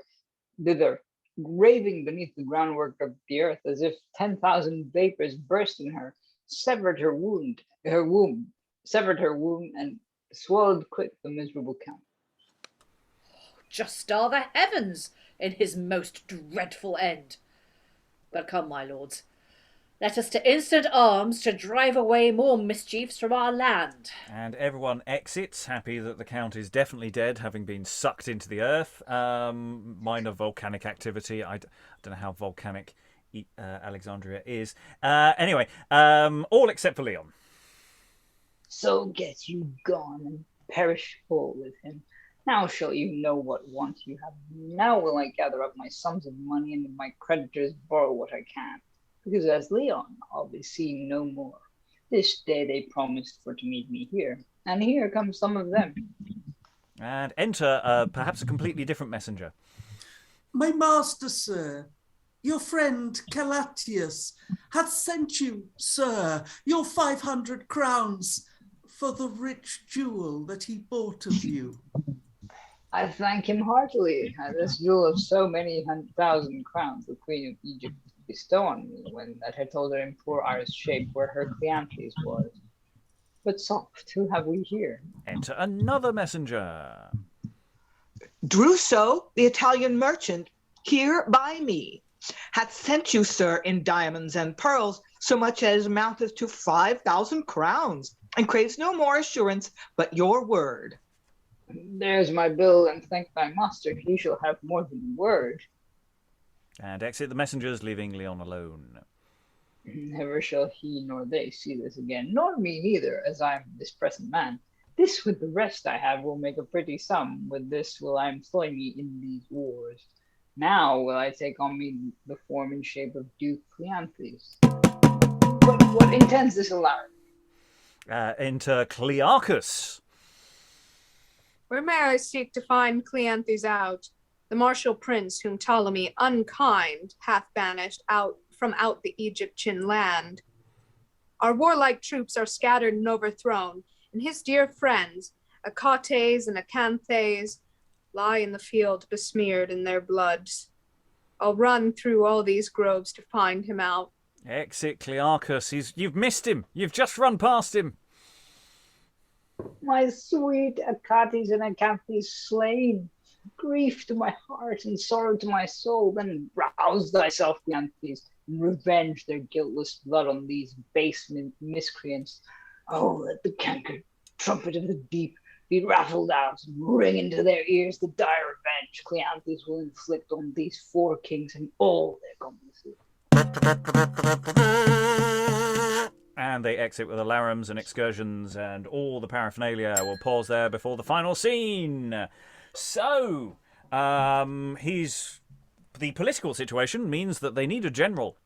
Speaker 2: raving beneath the groundwork of the earth, as if 10,000 vapors burst in her, severed her womb, and swallowed quick the miserable count.
Speaker 3: Just are the heavens in his most dreadful end. But come, my lords, let us to instant arms to drive away more mischiefs from our land.
Speaker 1: And everyone exits, happy that the Count is definitely dead, having been sucked into the earth. Minor volcanic activity. I don't know how volcanic Alexandria is. Anyway, all except for Leon.
Speaker 2: So get you gone and perish full with him. Now shall you know what want you have. Now will I gather up my sums of money, and of my creditors borrow what I can. Because as Leon, I'll be seen no more. This day they promised for to meet me here, and here come some of them.
Speaker 1: And enter perhaps a completely different messenger.
Speaker 7: My master, sir, your friend Calatius hath sent you, sir, your 500 crowns for the rich jewel that he bought of you.
Speaker 2: I thank him heartily. This jewel of so many 100,000 crowns the Queen of Egypt bestow on me, when that I told her in poor Irus' shape where her Cleanthes was. But soft, who have we here?
Speaker 1: Enter another messenger.
Speaker 4: Druso, the Italian merchant, here by me, hath sent you, sir, in diamonds and pearls, so much as amounteth to 5,000 crowns, and craves no more assurance but your word.
Speaker 2: There's my bill, and thank thy master, he shall have more than word.
Speaker 1: And exit the messengers, leaving Leon alone.
Speaker 2: Never shall he nor they see this again, nor me neither, as I am this present man. This with the rest I have will make a pretty sum. With this will I employ me in these wars. Now will I take on me the form and shape of Duke Cleanthes. What intends this alarm?
Speaker 1: Enter Clearchus.
Speaker 5: Where may I seek to find Cleanthes out, the martial prince whom Ptolemy unkind hath banished out from out the Egyptian land? Our warlike troops are scattered and overthrown, and his dear friends, Achates and Acanthes, lie in the field besmeared in their bloods. I'll run through all these groves to find him out.
Speaker 1: Exit Clearchus. You've missed him. You've just run past him.
Speaker 2: My sweet Achates and Acanthes slain, grief to my heart and sorrow to my soul, then rouse thyself, Cleanthes, and revenge their guiltless blood on these base miscreants. Oh, let the cankered trumpet of the deep be raffled out and ring into their ears the dire revenge Cleanthes will inflict on these 4 kings and all their accomplices.
Speaker 1: And they exit with alarums and excursions and all the paraphernalia. We'll pause there before the final scene. So, the political situation means that they need a general.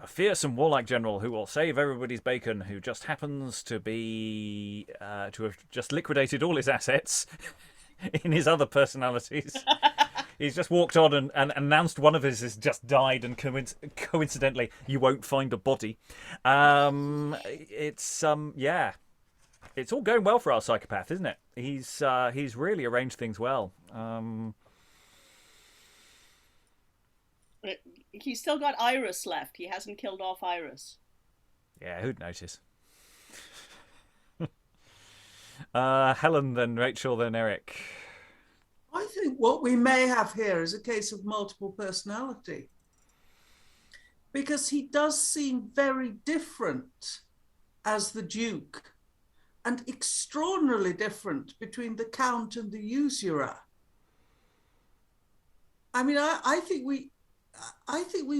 Speaker 1: A fierce and warlike general who will save everybody's bacon, who just happens to be to have just liquidated all his assets in his other personalities. He's just walked on and announced one of his has just died, and coincidentally, you won't find a body. It's all going well for our psychopath, isn't it? He's really arranged things well.
Speaker 8: He's still got Irus left. He hasn't killed off Irus.
Speaker 1: Yeah, who'd notice? Helen, then Rachael, then Eric.
Speaker 7: I think what we may have here is a case of multiple personality, because he does seem very different as the Duke and extraordinarily different between the Count and the Usurer. I mean, I think we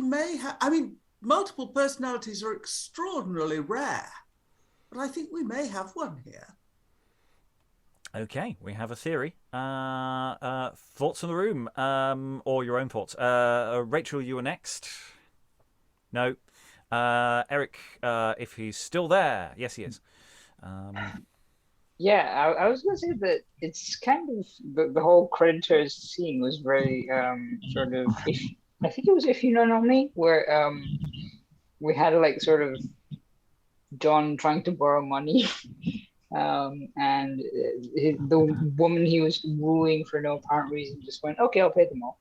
Speaker 7: may have, I mean, multiple personalities are extraordinarily rare, but I think we may have one here.
Speaker 1: Okay, we have a theory. Thoughts in the room, or your own thoughts. Rachael, you are next. No. Eric, if he's still there. Yes, he is.
Speaker 2: Yeah, I was going to say that it's kind of the whole creditors scene was very sort of, I think it was If You Don't Know Me, where we had like sort of John trying to borrow money. And the woman he was wooing for no apparent reason just went, okay, I'll pay them all.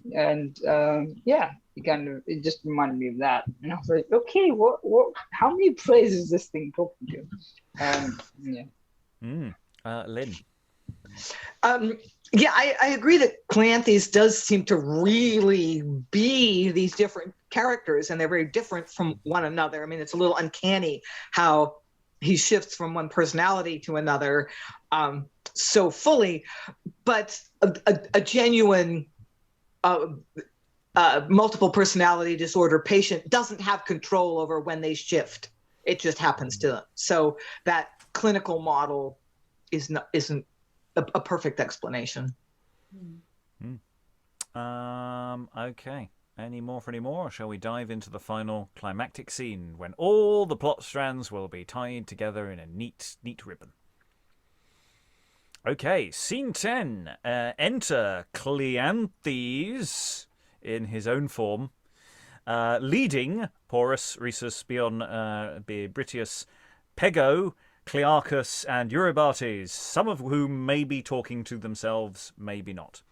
Speaker 2: Yeah, it just reminded me of that. And I was like, okay, what, how many plays is this thing talking to? Yeah.
Speaker 1: Lynn.
Speaker 4: Yeah, I agree that Cleanthes does seem to really be these different characters, and they're very different from one another. I mean, it's a little uncanny how he shifts from one personality to another so fully, but a genuine multiple personality disorder patient doesn't have control over when they shift. It just happens to them. So that clinical model isn't a perfect explanation.
Speaker 1: Okay. Any more for any more, or shall we dive into the final climactic scene when all the plot strands will be tied together in a neat ribbon? Okay, scene 10. Enter Cleanthes in his own form, leading Porus, Rhesus, Bion, Bebritius, Pego, Clearchus, and Euribates, some of whom may be talking to themselves, maybe not.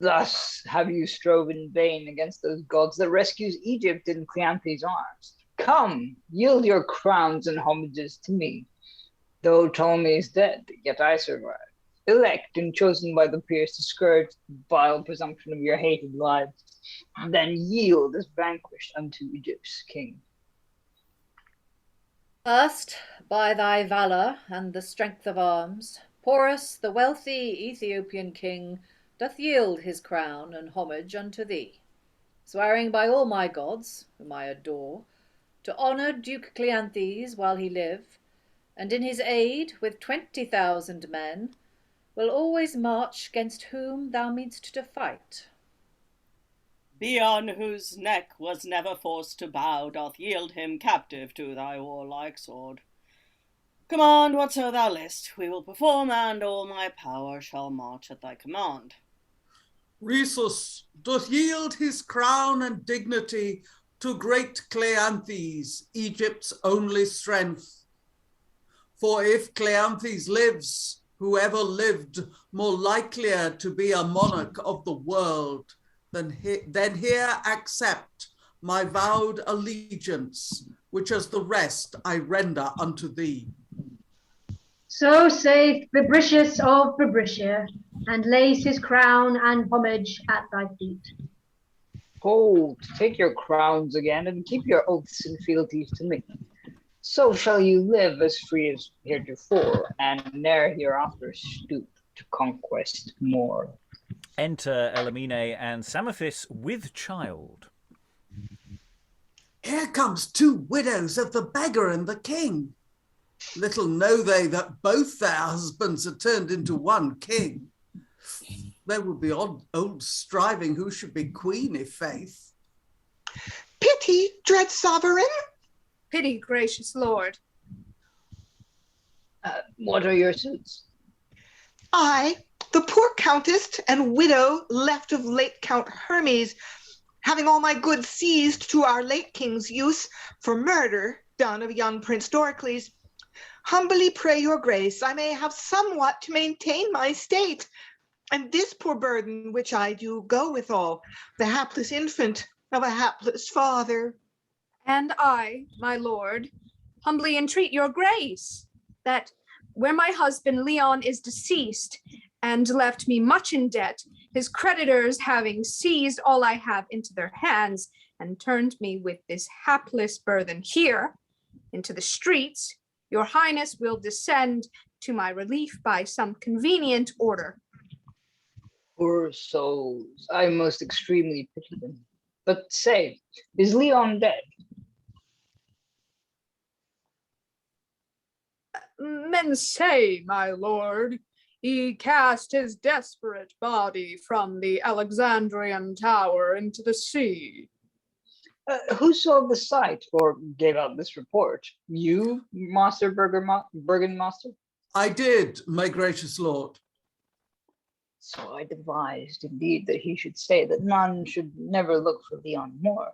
Speaker 2: Thus have you strove in vain against those gods that rescues Egypt in Cleanthes' arms. Come, yield your crowns and homages to me. Though Ptolemy is dead, yet I survive, elect and chosen by the peers to scourge the vile presumption of your hated lives, then yield as vanquished unto Egypt's king.
Speaker 3: First, by thy valour and the strength of arms, Porus, the wealthy Ethiopian king, doth yield his crown and homage unto thee, swearing by all my gods, whom I adore, to honour Duke Cleanthes while he live, and in his aid, with 20,000 men, will always march gainst whom thou mean'st to fight.
Speaker 8: Bion, whose neck was never forced to bow, doth yield him captive to thy warlike sword. Command whatso thou list, we will perform, and all my power shall march at thy command.
Speaker 7: Rhesus doth yield his crown and dignity to great Cleanthes, Egypt's only strength. For if Cleanthes lives, whoever lived more likelier to be a monarch of the world, then here accept my vowed allegiance, which as the rest I render unto thee.
Speaker 6: So saith Bebritius of Bebritia, and lays his crown and homage at thy feet.
Speaker 2: Hold, take your crowns again, and keep your oaths and fealties to me. So shall you live as free as heretofore, and ne'er hereafter stoop to conquest more.
Speaker 1: Enter Elimine and Samaphis with child.
Speaker 7: Here comes two widows of the beggar and the king. Little know they that both their husbands are turned into one king. There would be old striving who should be queen, if faith.
Speaker 4: Pity, dread sovereign.
Speaker 5: Pity, gracious lord.
Speaker 2: What are your suits?
Speaker 4: I, the poor countess and widow left of late Count Hermes, having all my goods seized to our late king's use for murder done of young Prince Doricles, humbly pray your grace I may have somewhat to maintain my state, and this poor burden which I do go withal, the hapless infant of a hapless father.
Speaker 5: And I, my lord, humbly entreat your grace, that where my husband Leon is deceased, and left me much in debt, his creditors having seized all I have into their hands, and turned me with this hapless burthen here into the streets, your highness will descend to my relief by some convenient order.
Speaker 2: Poor souls, I most extremely pity them. But say, is Leon dead?
Speaker 5: Men say, my lord, he cast his desperate body from the Alexandrian tower into the sea.
Speaker 2: Who saw the sight or gave out this report? You, Master Burgomaster?
Speaker 7: I did, my gracious lord.
Speaker 2: So I devised, indeed, that he should say that none should never look for Leon more.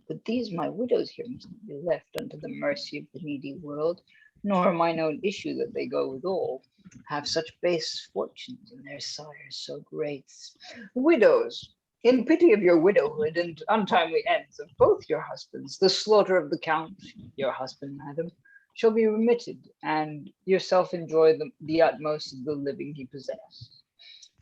Speaker 2: But these my widows here must not be left unto the mercy of the needy world, nor mine own issue that they go withal, have such base fortunes and their sires so great. Widows, in pity of your widowhood and untimely ends of both your husbands, the slaughter of the count, your husband, madam, shall be remitted, and yourself enjoy the utmost of the living he possessed.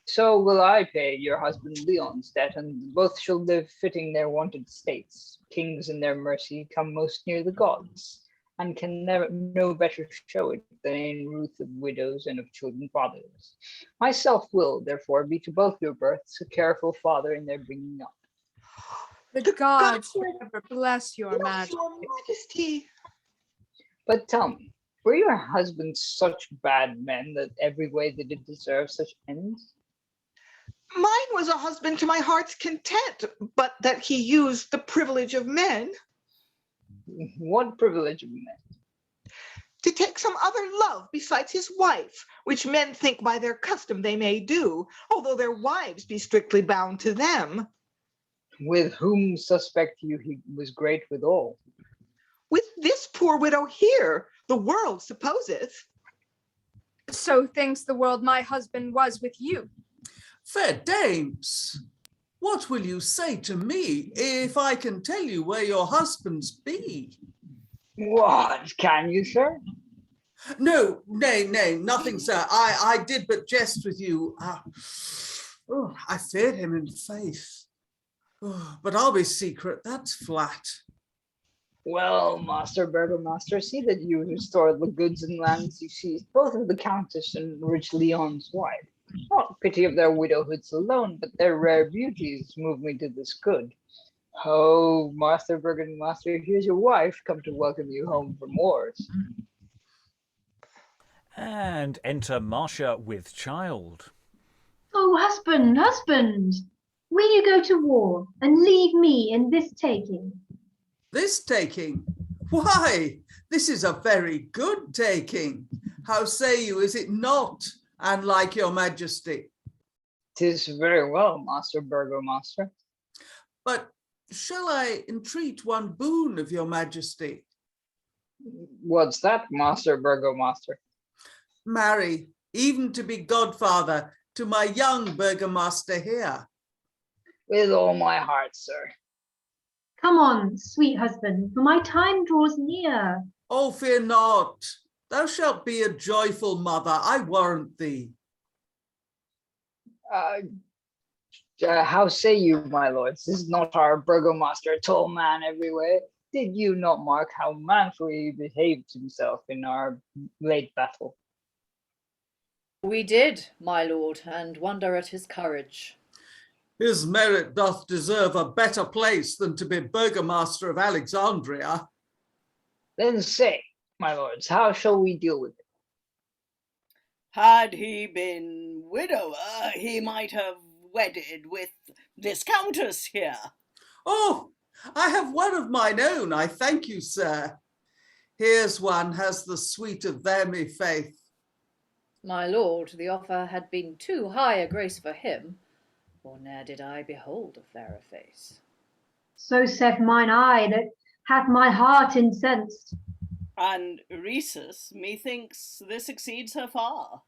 Speaker 2: So will I pay your husband Leon's debt, and both shall live fitting their wonted states. Kings in their mercy come most near the gods, and can never no better show it than in ruth of widows and of children fatherless. Myself will, therefore, be to both your births a careful father in their bringing up.
Speaker 5: The gods forever bless your
Speaker 4: Bless
Speaker 5: majesty.
Speaker 4: your majesty.
Speaker 2: But tell me, were your husbands such bad men that every way they did deserve such ends?
Speaker 4: Mine was a husband to my heart's content, but that he used the privilege of men
Speaker 2: What privilege of men?
Speaker 4: to take some other love besides his wife, which men think by their custom they may do, although their wives be strictly bound to them.
Speaker 2: With whom suspect you he was great withal?
Speaker 4: With this poor widow here, the world supposeth.
Speaker 5: So thinks the world my husband was with you.
Speaker 7: Fair dames, what will you say to me if I can tell you where your husbands be?
Speaker 2: What, can you, sir?
Speaker 7: No, nay, nothing, sir. I did but jest with you. I feared him in faith. But I'll be secret, that's flat.
Speaker 2: Well, Master Burgomaster, see that you restore the goods and lands you seized, both of the Countess and rich Leon's wife. Not pity of their widowhoods alone, but their rare beauties move me to this good. Oh, Master Burgomaster, here's your wife come to welcome you home from wars.
Speaker 1: And enter Martia with child.
Speaker 6: Oh, husband, husband, will you go to war and leave me in this taking?
Speaker 7: This taking? Why, this is a very good taking. How say you, is it not, and like your majesty?
Speaker 2: 'Tis very well, Master Burgomaster.
Speaker 7: But shall I entreat one boon of your majesty?
Speaker 2: What's that, Master Burgomaster?
Speaker 7: Marry, even to be godfather to my young burgomaster here.
Speaker 2: With all my heart, sir.
Speaker 6: Come on, sweet husband, for my time draws near.
Speaker 7: Oh, fear not. Thou shalt be a joyful mother, I warrant thee.
Speaker 2: How say you, my lords? Is not our burgomaster a tall man everywhere? Did you not mark how manfully he behaved himself in our late battle?
Speaker 3: We did, my lord, and wonder at his courage.
Speaker 7: His merit doth deserve a better place than to be burgomaster of Alexandria.
Speaker 2: Then say, my lords, how shall we deal with it?
Speaker 8: Had he been widower, he might have wedded with this countess here.
Speaker 7: Oh, I have one of mine own, I thank you, sir. Here's one has the sweet of them, i' faith.
Speaker 3: My lord, the offer had been too high a grace for him, for ne'er did I behold a fairer face.
Speaker 6: So saith mine eye that hath my heart incensed.
Speaker 8: And Rhesus, methinks this exceeds her far.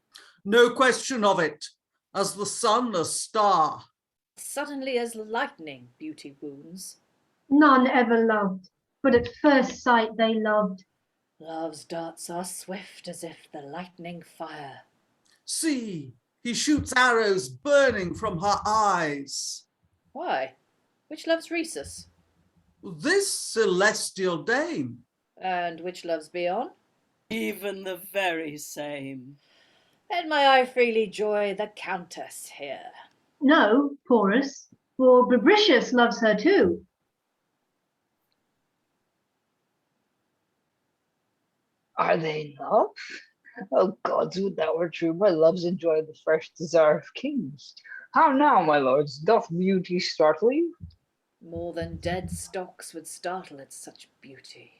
Speaker 7: No question of it, as the sun a star.
Speaker 3: Suddenly as lightning beauty wounds.
Speaker 6: None ever loved, but at first sight they loved.
Speaker 3: Love's darts are swift as if the lightning fire.
Speaker 7: See, he shoots arrows burning from her eyes.
Speaker 3: Why? Which loves Rhesus?
Speaker 7: This celestial dame.
Speaker 3: And which loves Bion?
Speaker 8: Even the very same.
Speaker 3: Let my eye freely joy the countess here.
Speaker 6: No, Porus, for Bebritius loves her too.
Speaker 2: Are they in love? Oh gods, would that were true, my loves enjoy the fresh desire of kings. How now, my lords, doth beauty startle you?
Speaker 3: More than dead stocks would startle at such beauty.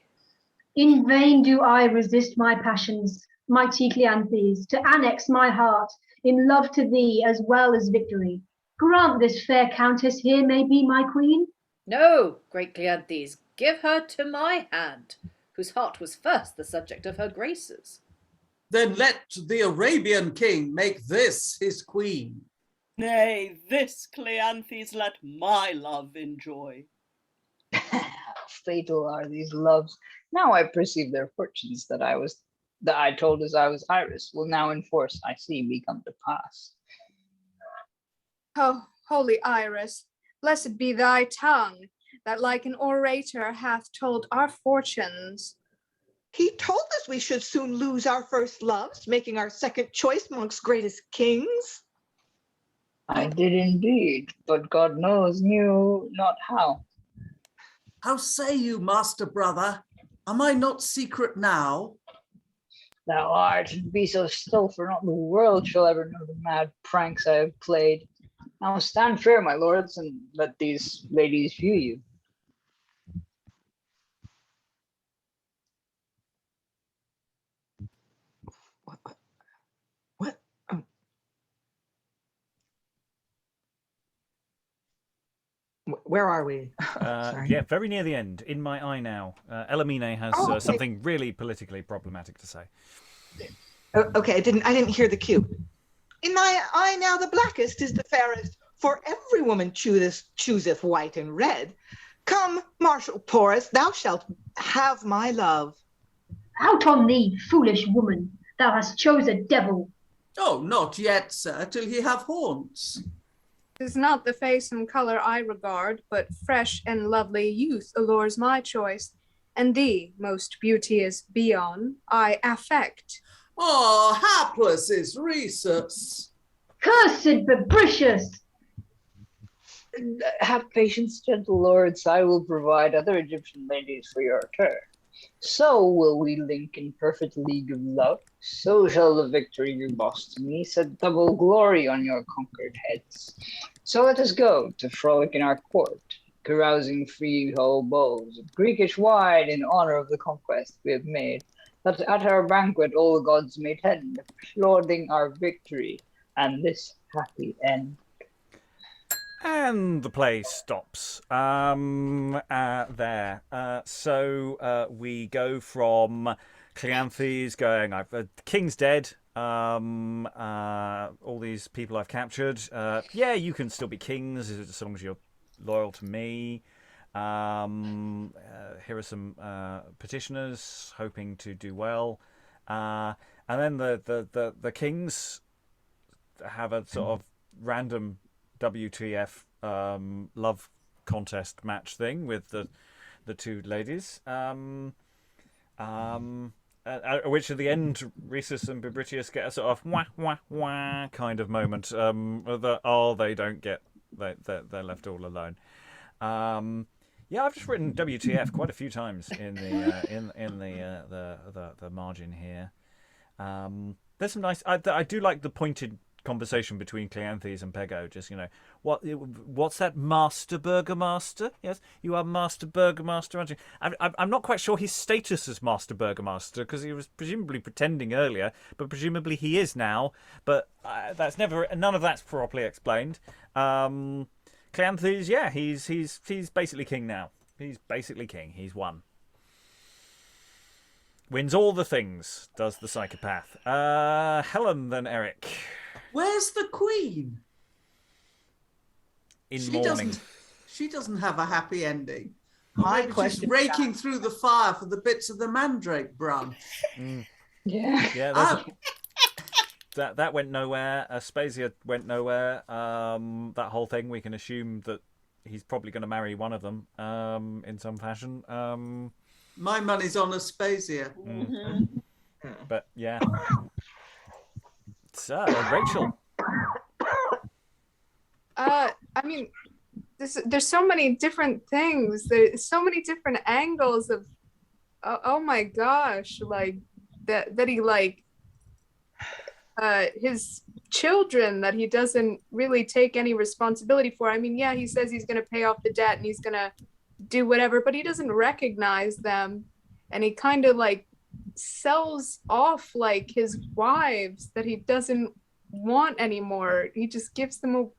Speaker 6: In vain do I resist my passions, mighty Cleanthes, to annex my heart in love to thee as well as victory. Grant this fair countess here may be my queen.
Speaker 3: No, great Cleanthes, give her to my hand, whose heart was first the subject of her graces.
Speaker 7: Then let the Arabian king make this his queen.
Speaker 8: Nay, this Cleanthes let my love enjoy.
Speaker 2: Fatal are these loves. Now I perceive their fortunes that I told as I was Irus will now in force I see me come to pass.
Speaker 5: Oh, holy Irus, blessed be thy tongue, that like an orator hath told our fortunes.
Speaker 4: He told us we should soon lose our first loves, making our second choice amongst greatest kings.
Speaker 2: I did indeed, but God knows knew not how.
Speaker 7: How say you, master brother? Am I not secret now?
Speaker 2: Thou art, and be so still, for not the world shall ever know the mad pranks I have played. Now stand fair, my lords, and let these ladies view you.
Speaker 4: What? Where are we? Sorry.
Speaker 1: Yeah, very near the end. In my eye now. Elimine has
Speaker 4: Okay.
Speaker 1: something really politically problematic to say.
Speaker 4: Okay, I didn't hear the cue. In my eye now the blackest is the fairest, for every woman chooseth white and red. Come, Marshal Porus, thou shalt have my love.
Speaker 6: Out on thee, foolish woman, thou hast chose a devil.
Speaker 7: Oh, not yet, sir, till he have haunts.
Speaker 5: 'Tis not the face and colour I regard, but fresh and lovely youth allures my choice. And thee, most beauteous Bion, I affect.
Speaker 7: Oh, hapless is Rhesus.
Speaker 6: Cursed Bebritius!
Speaker 2: Have patience, gentle lords. I will provide other Egyptian ladies for your return. So will we link in perfect league of love. So shall the victory you lost to me set double glory on your conquered heads. So let us go to frolic in our court, carousing free whole bowls of Greekish wine in honor of the conquest we have made. That at our banquet all the gods may tend, applauding our victory and this happy end.
Speaker 1: And the play stops there. So we go from Cleanthes going, the king's dead. All these people I've captured. Yeah, you can still be kings as long as you're loyal to me. Here are some petitioners hoping to do well, and then the kings have a sort of random WTF love contest match thing with the two ladies. Which at the end, Rhesus and Bebritius get a sort of wah wah wah kind of moment. They don't get they're left all alone. Yeah, I've just written WTF quite a few times in the margin here. There's some nice. I do like the pointed conversation between Cleanthes and Pego. Just what's that, Master Burgomaster? Yes, you are Master Burgomaster, aren't you? I'm not quite sure his status as Master Burgomaster because he was presumably pretending earlier, but presumably he is now. But none of that's properly explained. Cleanthes, yeah, he's basically king now. He's basically king. He's won. Wins all the things, does the psychopath. Helen, then Eric.
Speaker 7: Where's the queen?
Speaker 1: In mourning.
Speaker 7: She doesn't have a happy ending.
Speaker 4: My
Speaker 7: Maybe
Speaker 4: question,
Speaker 7: she's raking through the fire for the bits of the mandrake branch.
Speaker 2: Yeah.
Speaker 1: That went nowhere. Aspasia went nowhere. That whole thing, we can assume that he's probably going to marry one of them in some fashion.
Speaker 7: My money's on Aspasia.
Speaker 1: But yeah. So, Rachael.
Speaker 5: I mean, there's so many different things. There's so many different angles of, oh my gosh, like that he like his children that he doesn't really take any responsibility for. I mean, yeah, he says he's going to pay off the debt and he's going to do whatever, but he doesn't recognize them, and he kind of like sells off like his wives that he doesn't want anymore. He just gives them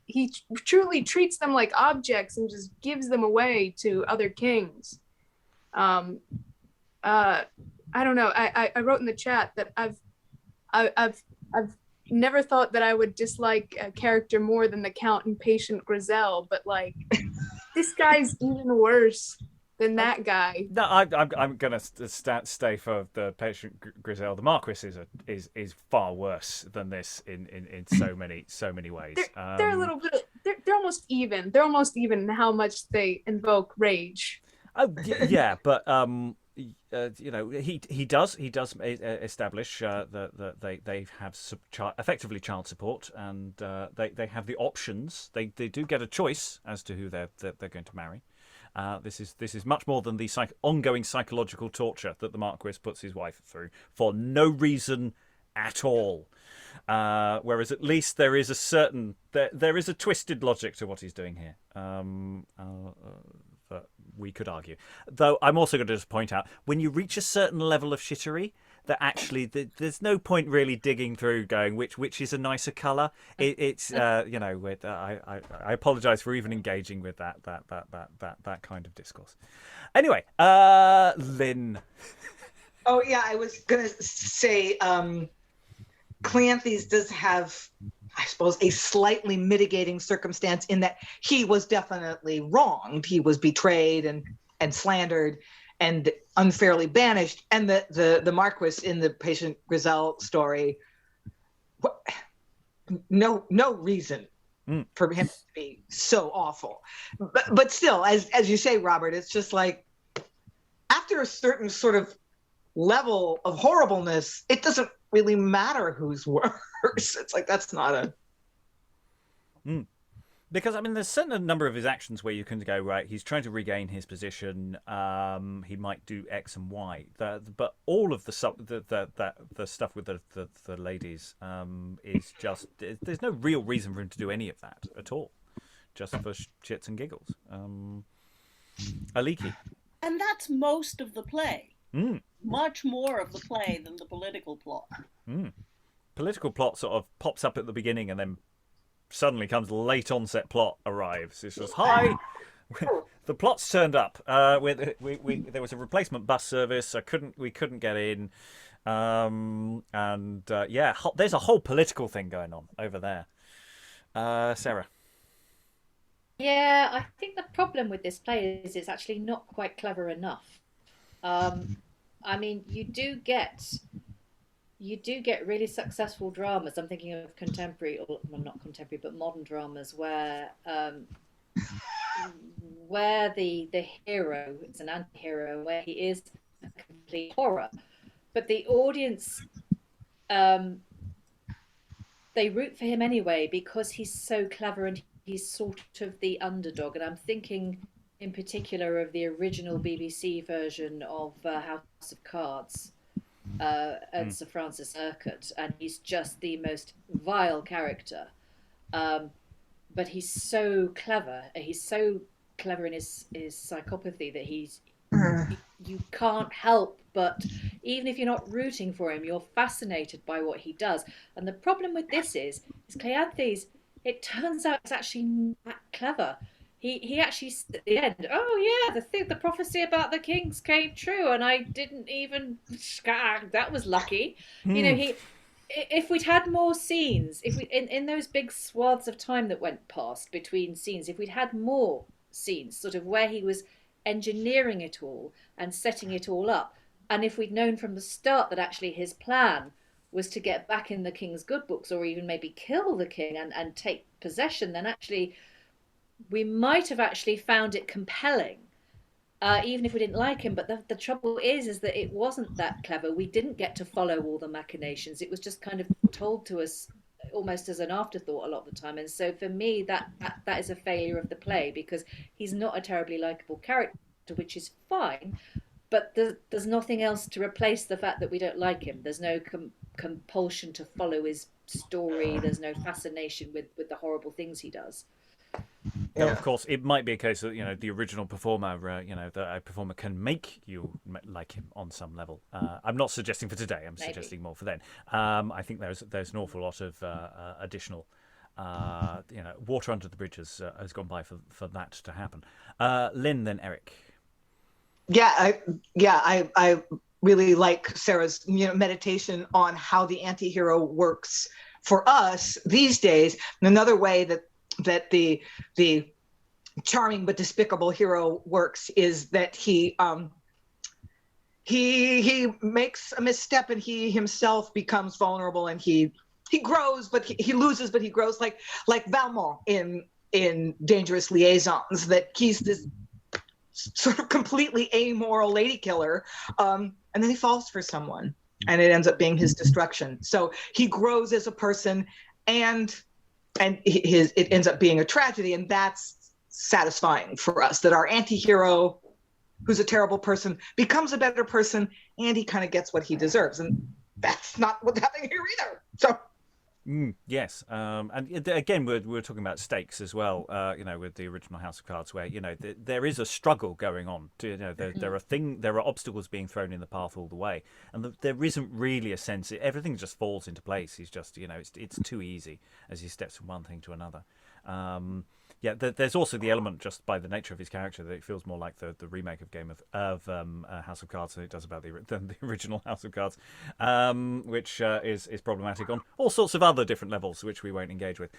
Speaker 5: he truly treats them like objects and just gives them away to other kings. I don't know. I wrote in the chat that I've never thought that I would dislike a character more than the Count and Patient Griselle, but like this guy's even worse than that guy.
Speaker 1: No, I'm gonna stay for the Patient Griselle. The Marquis is far worse than this in so many ways.
Speaker 5: They're a little bit. They're almost even. They're almost even in how much they invoke rage.
Speaker 1: Oh yeah, but he does establish that they have effectively child support, and they have the options. They do get a choice as to who they're going to marry. This is much more than the ongoing psychological torture that the Marquis puts his wife through for no reason at all. Whereas at least there is there is a twisted logic to what he's doing here. That we could argue. Though I'm also going to just point out, when you reach a certain level of shittery, that actually there's no point really digging through going which is a nicer colour. It's I apologise for even engaging with that kind of discourse. Anyway, Lynn.
Speaker 4: Oh yeah, I was gonna say Cleanthes does have, I suppose, a slightly mitigating circumstance in that he was definitely wronged. He was betrayed and slandered and unfairly banished. And the Marquis in the Patient Griselle story, no reason for him to be so awful. But still, as you say, Robert, it's just like after a certain sort of level of horribleness, it doesn't really matter who's worse. It's like that's not a
Speaker 1: because I mean there's a number of his actions where you can go, right, he's trying to regain his position, he might do X and Y, but all of the stuff with the ladies is just, there's no real reason for him to do any of that at all, just for shits and giggles. Aliki.
Speaker 8: And that's most of the play. Much more of the play than the political plot.
Speaker 1: Political plot sort of pops up at the beginning and then suddenly comes late onset plot arrives. It's just, hi, the plot's turned up. There was a replacement bus service. We couldn't get in. There's a whole political thing going on over there. Sarah.
Speaker 3: Yeah, I think the problem with this play is it's actually not quite clever enough. I mean, you do get really successful dramas. I'm thinking of contemporary, or well, not contemporary, but modern dramas where the hero is an anti-hero, where he is a complete horror, but the audience they root for him anyway because he's so clever and he's sort of the underdog. And I'm thinking in particular of the original BBC version of House of Cards and Sir Francis Urquhart, and he's just the most vile character. But he's so clever. He's so clever in his psychopathy that you can't help but, even if you're not rooting for him, you're fascinated by what he does. And the problem with this is Cleanthes, it turns out, it's actually not that clever. He actually said at the end, oh yeah, the prophecy about the kings came true, and I didn't even, that was lucky. You know, if we'd had more scenes, if we in those big swaths of time that went past between scenes, if we'd had more scenes sort of where he was engineering it all and setting it all up, and if we'd known from the start that actually his plan was to get back in the king's good books, or even maybe kill the king and take possession, then actually we might have actually found it compelling, even if we didn't like him. But the trouble is that it wasn't that clever. We didn't get to follow all the machinations. It was just kind of told to us almost as an afterthought a lot of the time. And so for me, that is a failure of the play, because he's not a terribly likable character, which is fine, but there's nothing else to replace the fact that we don't like him. There's no compulsion to follow his story. There's no fascination with the horrible things he does.
Speaker 1: Now, of course, it might be a case that, the original performer, that a performer can make you like him on some level. I'm not suggesting for today. I'm suggesting more for then. I think there's an awful lot of additional, water under the bridge has gone by for that to happen. Lynn, then Eric.
Speaker 4: I really like Sarah's meditation on how the anti-hero works for us these days. And another way that the charming but despicable hero works is that he makes a misstep and he himself becomes vulnerable, and he grows, but he loses, but he grows, like Valmont in Dangerous Liaisons, that he's this sort of completely amoral lady killer, and then he falls for someone and it ends up being his destruction. So he grows as a person, and it ends up being a tragedy, and that's satisfying for us, that our anti-hero, who's a terrible person, becomes a better person, and he kind of gets what he deserves. And that's not what's happening here either. So
Speaker 1: yes, and again, we're talking about stakes as well. With the original House of Cards, where there is a struggle going on. There are obstacles being thrown in the path all the way, and there isn't really a sense. Everything just falls into place. He's just it's too easy as he steps from one thing to another. There's also the element, just by the nature of his character, that it feels more like the remake of House of Cards than it does about the original House of Cards, which is problematic on all sorts of other different levels, which we won't engage with.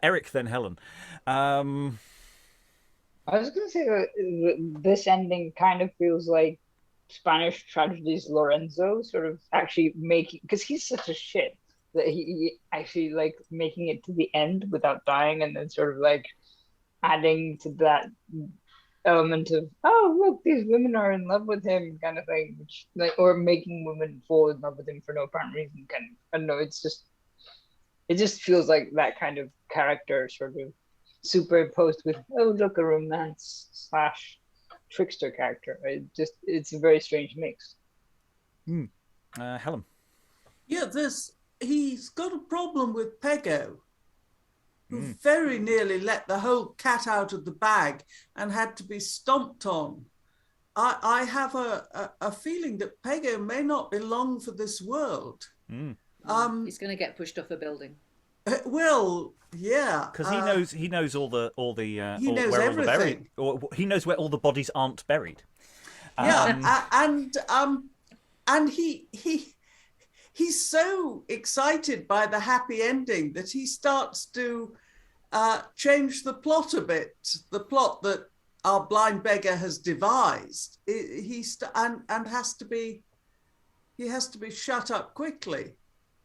Speaker 1: Eric, then Helen. I
Speaker 2: was going to say that this ending kind of feels like Spanish tragedy's Lorenzo, sort of actually making, because he's such a shit, that he actually making it to the end without dying, and then sort of adding to that element of, oh look, these women are in love with him kind of thing, which or making women fall in love with him for no apparent reason kind of, I don't know, it just feels like that kind of character sort of superimposed with, oh look, a romance / trickster character. It's a very strange mix.
Speaker 1: Helen.
Speaker 7: He's got a problem with Pego, who very nearly let the whole cat out of the bag and had to be stomped on. I have a feeling that Pego may not belong for this world.
Speaker 3: He's going to get pushed off a building.
Speaker 7: Well, yeah,
Speaker 1: because he knows all the
Speaker 7: he knows
Speaker 1: where
Speaker 7: everything.
Speaker 1: Or he knows where all the bodies aren't buried.
Speaker 7: And he's so excited by the happy ending that he starts to change the plot a bit, the plot that our blind beggar has devised. He has to be shut up quickly.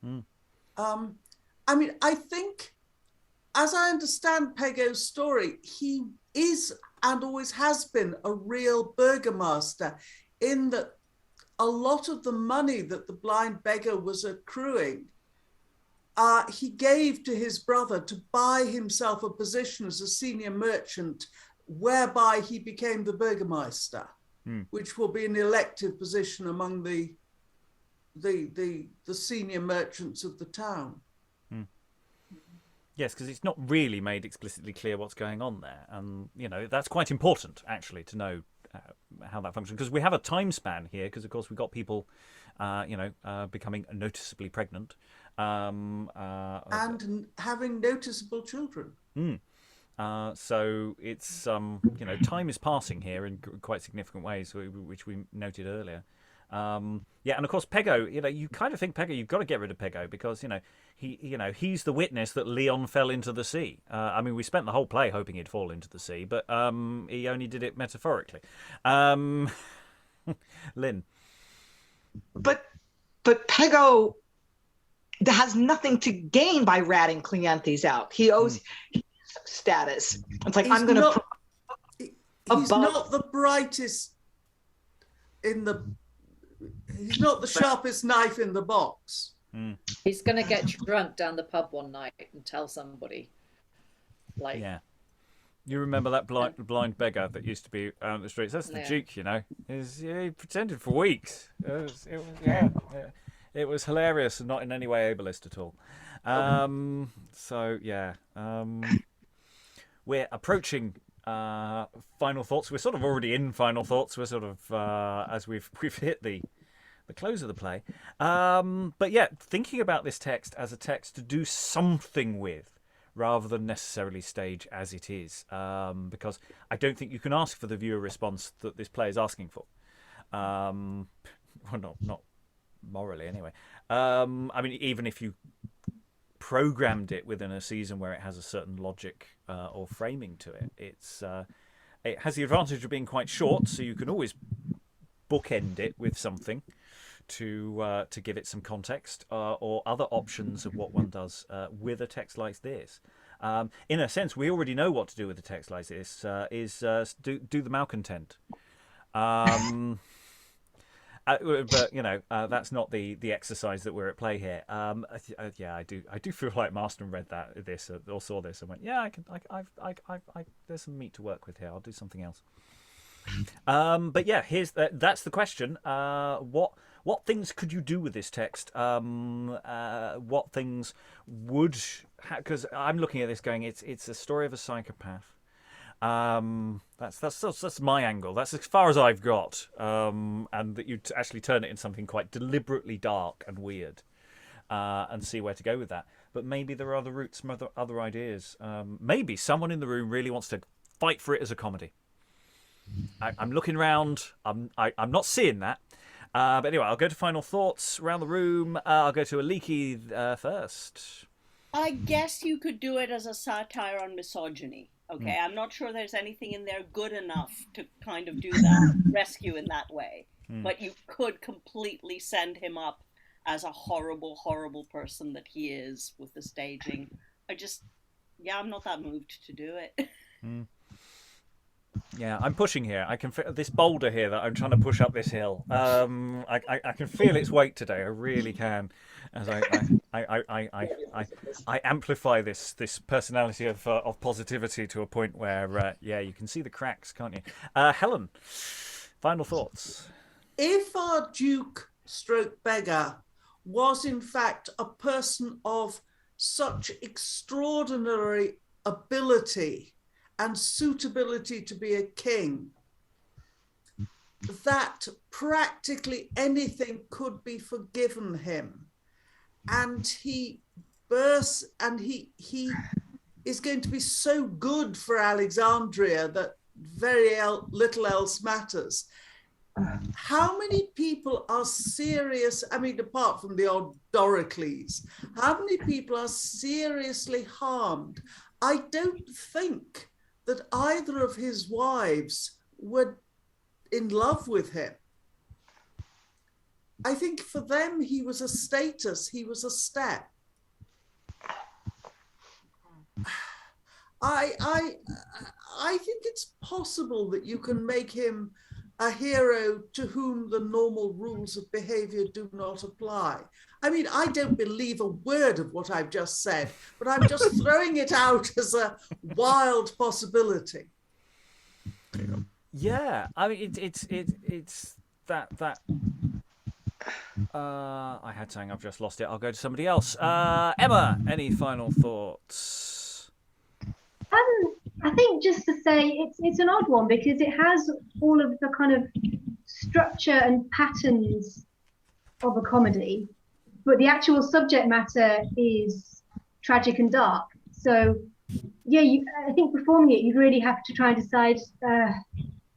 Speaker 7: I mean, I think, as I understand Pego's story, he is and always has been a real burgomaster, in that a lot of the money that the blind beggar was accruing, he gave to his brother to buy himself a position as a senior merchant, whereby he became the burgomaster, which will be an elective position among the senior merchants of the town.
Speaker 1: Yes, because it's not really made explicitly clear what's going on there, and that's quite important actually to know how that functions, because we have a time span here, because of course we've got people becoming noticeably pregnant and
Speaker 7: having noticeable children.
Speaker 1: So it's time is passing here in quite significant ways, which we noted earlier. And of course Pego, you kind of think Pego, you've got to get rid of Pego, because he's the witness that Leon fell into the sea. I mean, we spent the whole play hoping he'd fall into the sea, but he only did it metaphorically. Lynn.
Speaker 4: But Pego has nothing to gain by ratting Cleanthes out. He owes status. It's like, I'm going to.
Speaker 7: He's not the brightest in the. He's not the sharpest knife in the box.
Speaker 3: He's going to get drunk down the pub one night and tell somebody.
Speaker 1: Yeah. You remember that blind beggar that used to be out on the streets? That's the Duke, He pretended for weeks. It was hilarious and not in any way ableist at all. We're approaching final thoughts. We're sort of already in final thoughts. We're sort of as we've hit the close of the play. But yeah, thinking about this text as a text to do something with, rather than necessarily stage as it is, because I don't think you can ask for the viewer response that this play is asking for. Well, not morally anyway. I mean, even if you programmed it within a season where it has a certain logic or framing to it, it has the advantage of being quite short, so you can always bookend it with something to give it some context, or other options of what one does with a text like this. In a sense, we already know what to do with a text like this, do the malcontent. But that's not the exercise that we're at play here. I do feel like Marston read this or saw this and went, yeah, there's some meat to work with here. I'll do something else. But yeah, that's the question. What things could you do with this text? What things would? Because I'm looking at this going, it's a story of a psychopath. That's my angle. That's as far as I've got. And that you actually turn it into something quite deliberately dark and weird, and see where to go with that. But maybe there are other routes, some other ideas. Maybe someone in the room really wants to fight for it as a comedy. I'm looking around. I'm not seeing that. But anyway, I'll go to final thoughts around the room. I'll go to Aliki first.
Speaker 8: I guess you could do it as a satire on misogyny. Okay, I'm not sure there's anything in there good enough to kind of do that rescue in that way. But you could completely send him up as a horrible, horrible person that he is with the staging. I'm not that moved to do it.
Speaker 1: Yeah, I'm pushing here. I can feel this boulder here that I'm trying to push up this hill. I can feel its weight today. I really can, as I amplify this personality of positivity to a point where you can see the cracks, can't you? Helen, final thoughts.
Speaker 7: If our Duke / beggar was in fact a person of such extraordinary ability and suitability to be a king, that practically anything could be forgiven him, and he bursts, and he is going to be so good for Alexandria that very little else matters. how many people are serious? I mean, apart from the odd Doricles, how many people are seriously harmed? I don't think that either of his wives were in love with him. I think for them, he was a status, he was a step. I think it's possible that you can make him a hero to whom the normal rules of behavior do not apply. I mean, I don't believe a word of what I've just said, but I'm just throwing it out as a wild possibility.
Speaker 1: Yeah, I mean, it's that. I had something, I've just lost it. I'll go to somebody else. Emma, any final thoughts?
Speaker 6: I think just to say it's an odd one because it has all of the kind of structure and patterns of a comedy, but the actual subject matter is tragic and dark. So yeah, I think performing it, you really have to try and decide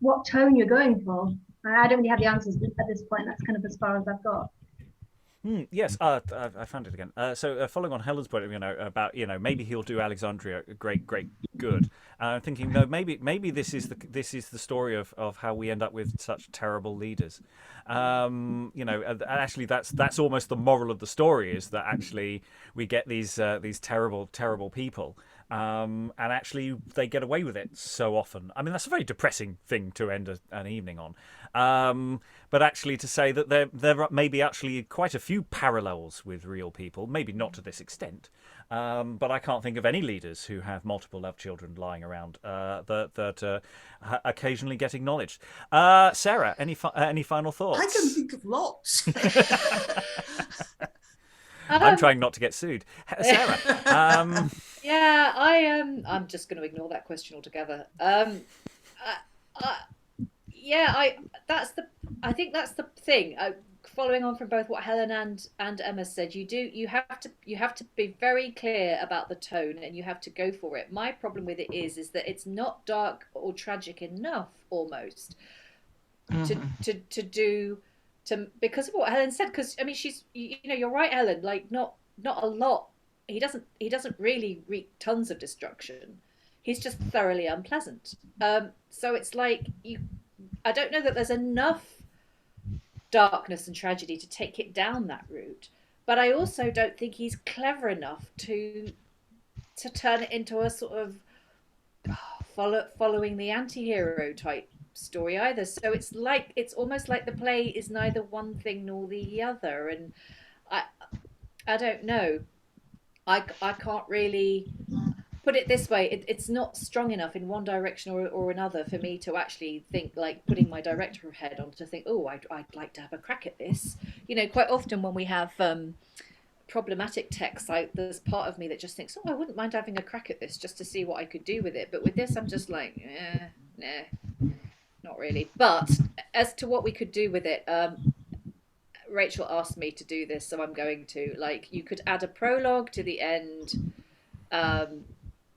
Speaker 6: what tone you're going for. I don't really have the answers at this point. That's kind of as far as I've got.
Speaker 1: Yes, I found it again. So following on Helen's point, about maybe he'll do Alexandria great good. I'm thinking no, maybe this is the story of how we end up with such terrible leaders. Actually that's almost the moral of the story, is that actually we get these terrible people. And actually they get away with it so often. I mean, that's a very depressing thing to end an evening on. But actually to say that there may be actually quite a few parallels with real people, maybe not to this extent, but I can't think of any leaders who have multiple love children lying around that occasionally get acknowledged. Sarah, any final thoughts?
Speaker 7: I can think of lots.
Speaker 1: I'm trying not to get sued. Sarah.
Speaker 3: Yeah, I'm just going to ignore that question altogether. I think that's the thing. Following on from both what Helen and Emma said, you have to be very clear about the tone, and you have to go for it. My problem with it is that it's not dark or tragic enough, almost, to because of what Helen said. Because I mean, you're right, Helen. Like not a lot. He doesn't really wreak tons of destruction. He's just thoroughly unpleasant. So it's like I don't know that there's enough darkness and tragedy to take it down that route. But I also don't think he's clever enough to turn it into a sort of following the anti-hero type story either. So it's almost like the play is neither one thing nor the other. And I don't know. I can't really put it this way. It's not strong enough in one direction or another for me to actually think, like putting my director head on to think, oh, I'd like to have a crack at this. Quite often when we have problematic texts, there's part of me that just thinks, oh, I wouldn't mind having a crack at this just to see what I could do with it. But with this, I'm just like, nah, not really. But as to what we could do with it, Rachael asked me to do this, so I'm going to. Like, you could add a prologue to the end,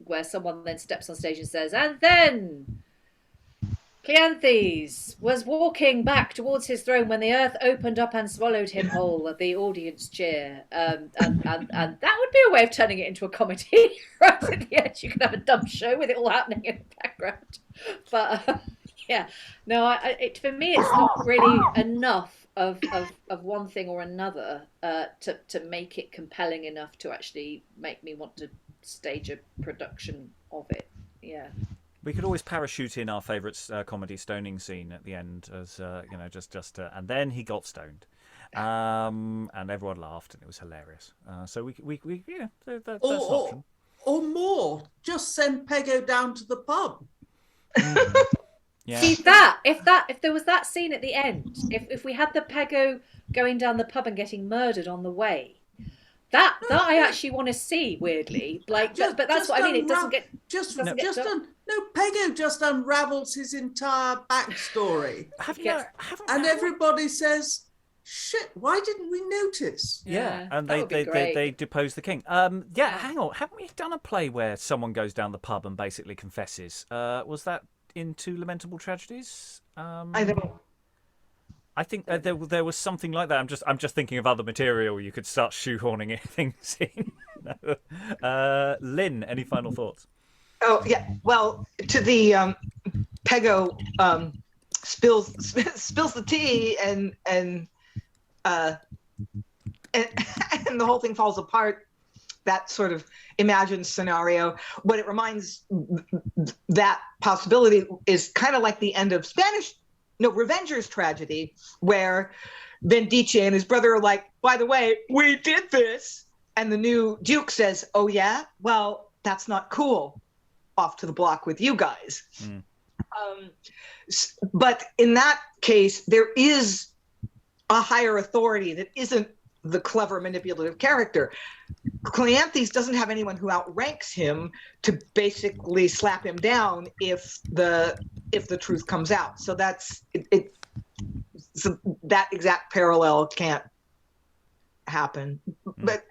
Speaker 3: where someone then steps on stage and says, and then Cleanthes was walking back towards his throne when the earth opened up and swallowed him whole. The audience cheer. And that would be a way of turning it into a comedy. Right at the end, you could have a dumb show with it all happening in the background. But yeah, no, for me, it's not really enough of one thing or another to make it compelling enough to actually make me want to stage a production of it. Yeah.
Speaker 1: We could always parachute in our favourite comedy stoning scene at the end, as and then he got stoned, and everyone laughed and it was hilarious. So we that's an option.
Speaker 7: Or more, just send Pego down to the pub.
Speaker 3: Yeah. See that if there was that scene at the end, if we had the Pego going down the pub and getting murdered on the way, that I actually want to see, weirdly. Like, but that's what I mean. It doesn't get
Speaker 7: Pego just unravels his entire backstory, and everybody says, "Shit, why didn't we notice?"
Speaker 1: Yeah, and they depose the king. Hang on, haven't we done a play where someone goes down the pub and basically confesses? Was that in Two Lamentable Tragedies?
Speaker 4: I think
Speaker 1: I think there was something like that. I'm just thinking of other material you could start shoehorning things in. Lynn, any final thoughts?
Speaker 4: Oh yeah. Well, to the Pego spills the tea and the whole thing falls apart. That sort of imagined scenario. What it reminds that possibility is kind of like the end of Revenger's Tragedy, where Vendice and his brother are like, by the way, we did this. And the new Duke says, oh yeah? Well, that's not cool. Off to the block with you guys. Mm. But in that case, there is a higher authority that isn't the clever manipulative character. Cleanthes doesn't have anyone who outranks him to basically slap him down if the truth comes out. So that's it. So that exact parallel can't happen. But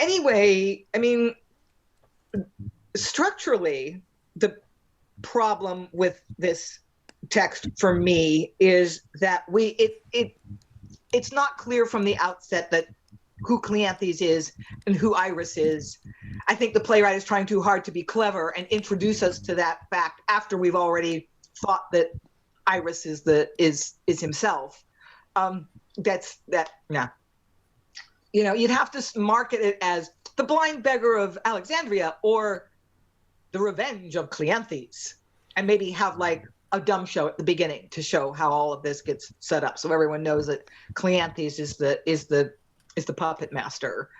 Speaker 4: anyway, I mean, structurally, the problem with this text for me is that it's not clear from the outset that who Cleanthes is and who Irus is. I think the playwright is trying too hard to be clever and introduce us to that fact after we've already thought that Irus is himself. Yeah. You know, you'd have to market it as the Blind Beggar of Alexandria or the Revenge of Cleanthes, and maybe have like a dumb show at the beginning to show how all of this gets set up, so everyone knows that Cleanthes is the puppet master.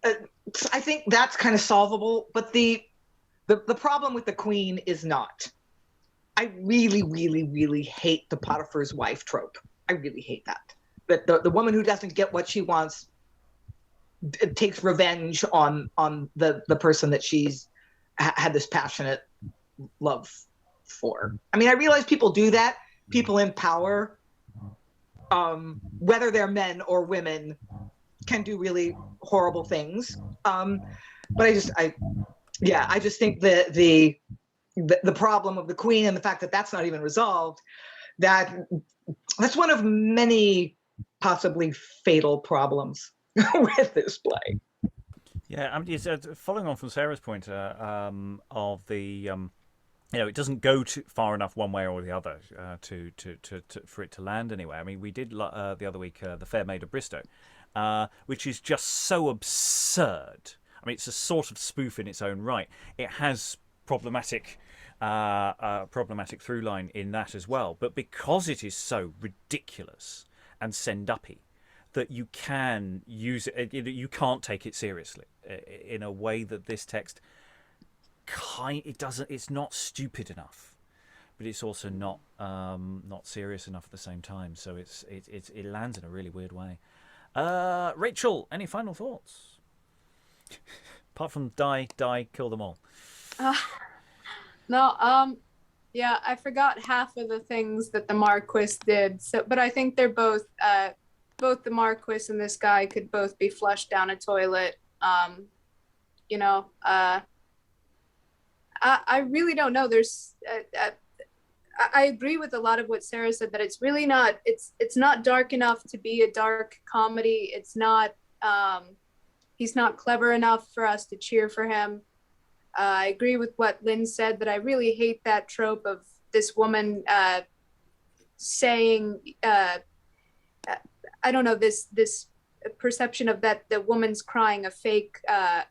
Speaker 4: I think that's kind of solvable, but the problem with the Queen is not. I really, really, really hate the Potiphar's wife trope. I really hate that. That the woman who doesn't get what she wants takes revenge on the person that she's had this passionate love for. I mean, I realize people do that. People in power, whether they're men or women, can do really horrible things. But I just think that the problem of the Queen and the fact that that's not even resolved, that's one of many possibly fatal problems with this play.
Speaker 1: Yeah, I mean, following on from Sarah's point of the, it doesn't go too far enough one way or the other for it to land anywhere. I mean, we did the other week the Fair Maid of Bristow, which is just so absurd. I mean, it's a sort of spoof in its own right. It has problematic through line in that as well, but because it is so ridiculous and send-uppy, that you can use it, you can't take it seriously in a way that this text it's not stupid enough, but it's also not serious enough at the same time. So it lands in a really weird way. Rachael, any final thoughts? Apart from die, kill them all.
Speaker 5: No, yeah, I forgot half of the things that the Marquis did. So, but I think they're both the Marquis and this guy could both be flushed down a toilet. I really don't know. There's, I agree with a lot of what Sarah said, that it's really not, it's not dark enough to be a dark comedy. It's not, he's not clever enough for us to cheer for him. I agree with what Lynn said, that I really hate that trope of this woman saying, I don't know, this perception of that the woman's crying a fake